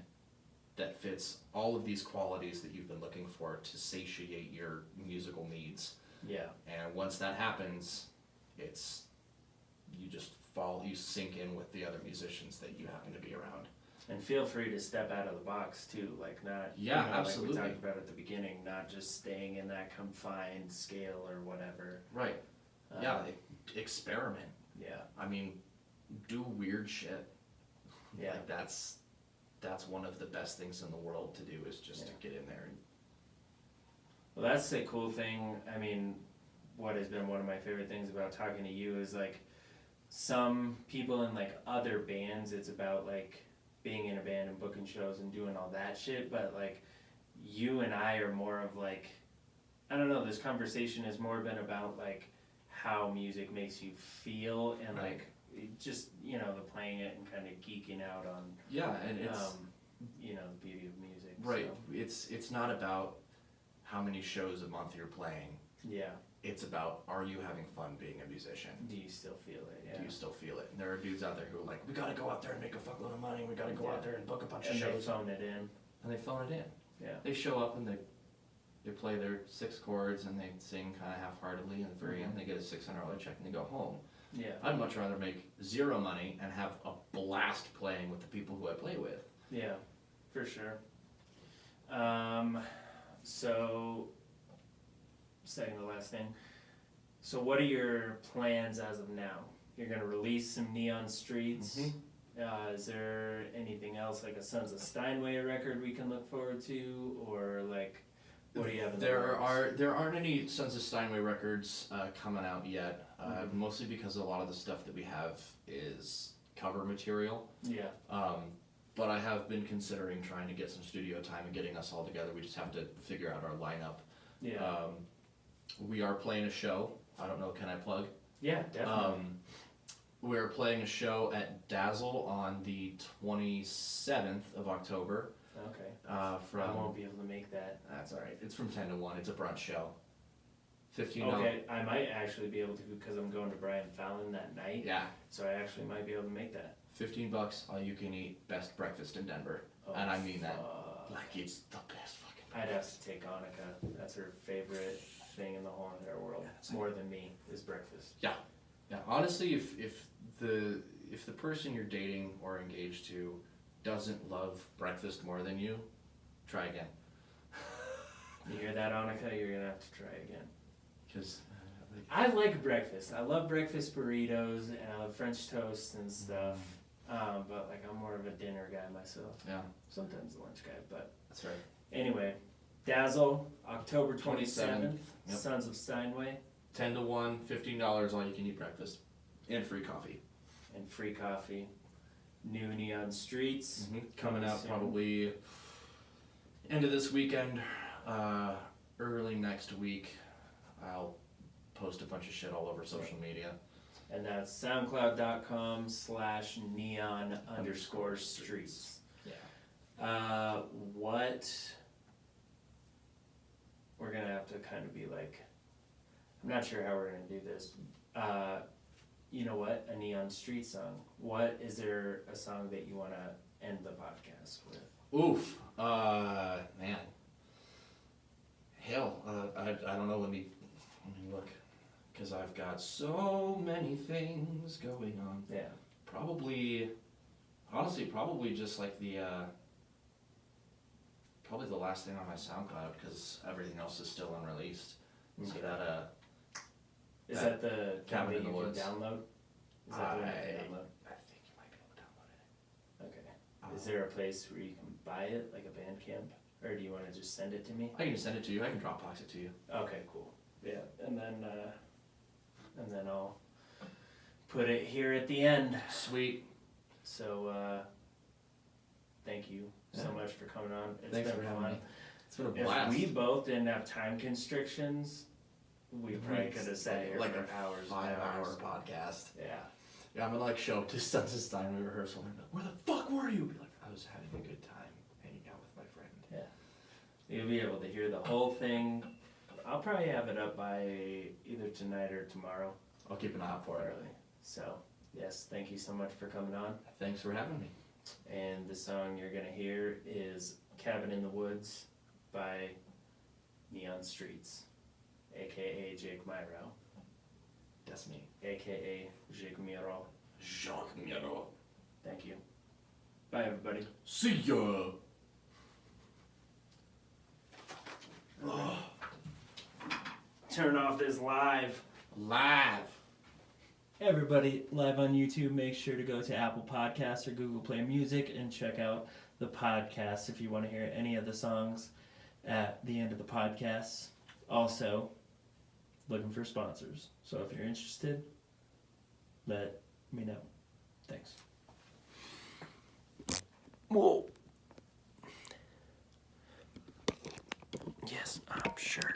that fits all of these qualities that you've been looking for to satiate your musical needs. Yeah. And once that happens, it's, you sink in with the other musicians that you happen to be around. And feel free to step out of the box too, like not, absolutely. like we talked about at the beginning, not just staying in that confined scale or whatever. Right. Experiment. Yeah. I mean, do weird shit. Yeah. Like that's one of the best things in the world to do, is just to get in there. And Well, that's the cool thing. I mean, what has been one of my favorite things about talking to you is like some people in like other bands, it's about like being in a band and booking shows and doing all that shit, but like you and I are more of like, I don't know, this conversation has more been about like how music makes you feel and like just, the playing it and kind of geeking out on and it's the beauty of music. right. So. It's not about how many shows a month you're playing. Yeah. It's about, are you having fun being a musician? Do you still feel it? Yeah. Do you still feel it? And there are dudes out there who are like, we gotta go out there and make a fuckload of money, we gotta go out there and book a bunch of And they shows. phone it in. And they phone it in. Yeah. They show up and they play their 6 chords and they sing kind of half-heartedly, and at the very end they get a $600 check and they go home. Yeah. I'd much rather make 0 money and have a blast playing with the people who I play with. Yeah, for sure. So, second to last thing. So what are your plans as of now? You're going to release some Neon Streets. Is there anything else, like a Sons of Steinway record we can look forward to? Or like, what do you have in the works? There aren't any Sons of Steinway records coming out yet, mostly because a lot of the stuff that we have is cover material. Yeah. But I have been considering trying to get some studio time and getting us all together. We just have to figure out our lineup. Yeah. We are playing a show. I don't know, can I plug? Yeah, definitely. We're playing a show at Dazzle on the 27th of October. Okay. I won't be able to make that. That's alright. It's from 10 to 1. It's a brunch show. $15. Okay, I might actually be able to because I'm going to Brian Fallon that night. Yeah. So I actually might be able to make that. $15, all you can eat, best breakfast in Denver. Oh, and I mean that. Like, it's the best fucking I'd have to take Annika. That's her favorite thing in the whole entire world. Yeah, more than me is breakfast. Yeah. Honestly, if the person you're dating or engaged to doesn't love breakfast more than you, try again. You hear that, Annika? You're gonna have to try again. Because I like breakfast. I love breakfast burritos and I love French toast and stuff. But like I'm more of a dinner guy myself. yeah, Sometimes a lunch guy, but that's right. anyway. Dazzle, October 27th, 27th. Yep. Sons of Steinway. 10 to 1, $15, all you can eat breakfast. And free coffee. And free coffee. New Neon Streets. Coming out soon. probably end of this weekend, early next week. I'll post a bunch of shit all over social media. And that's soundcloud.com/neon_streets. Yeah. What we're gonna have to kind of be like, I'm not sure how we're gonna do this. You know what? A Neon Street song. What is there a song that you wanna end the podcast with? Oof. Man. Hell, I don't know. Let me look, because I've got so many things going on. Yeah. Probably, honestly, probably just like the probably the last thing on my SoundCloud, because everything else is still unreleased. So Okay. that Is that the Cabin that in the you Woods. can download? Is that the one you can download? I think you might be able to download it. Okay. Is there a place where you can buy it, like a Bandcamp, or do you want to just send it to me? I can just send it to you. I can Dropbox it to you. Okay, cool. Yeah, and then I'll put it here at the end. Sweet. So thank you so Yeah. much for coming on. It's Thanks been for having fun. me. It's been a If blast. we both didn't have time constrictions, we probably could have sat here like for a hours. and 5-hour hours. podcast. Yeah. Yeah, I'm gonna like show up to Sons of Steinway rehearsal and be like, where the fuck were you? Be like, I was having a good time hanging out with my friend. Yeah. You'll be able to hear the whole thing. I'll probably have it up by either tonight or tomorrow I'll keep an eye out for it. early. So, yes, thank you so much for coming on. Thanks for having me. And the song you're gonna hear is Cabin in the Woods by Neon Streets, aka Jake Mirow, That's me. aka Jake Mirow. Jacques Mirow. Thank you. Bye, everybody. See ya! Turn off this live. Live! Everybody live on YouTube, make sure to go to Apple Podcasts or Google Play Music and check out the podcast if you want to hear any of the songs at the end of the podcast. Also, looking for sponsors. So if you're interested, let me know. Thanks. Whoa. Yes, I'm sure.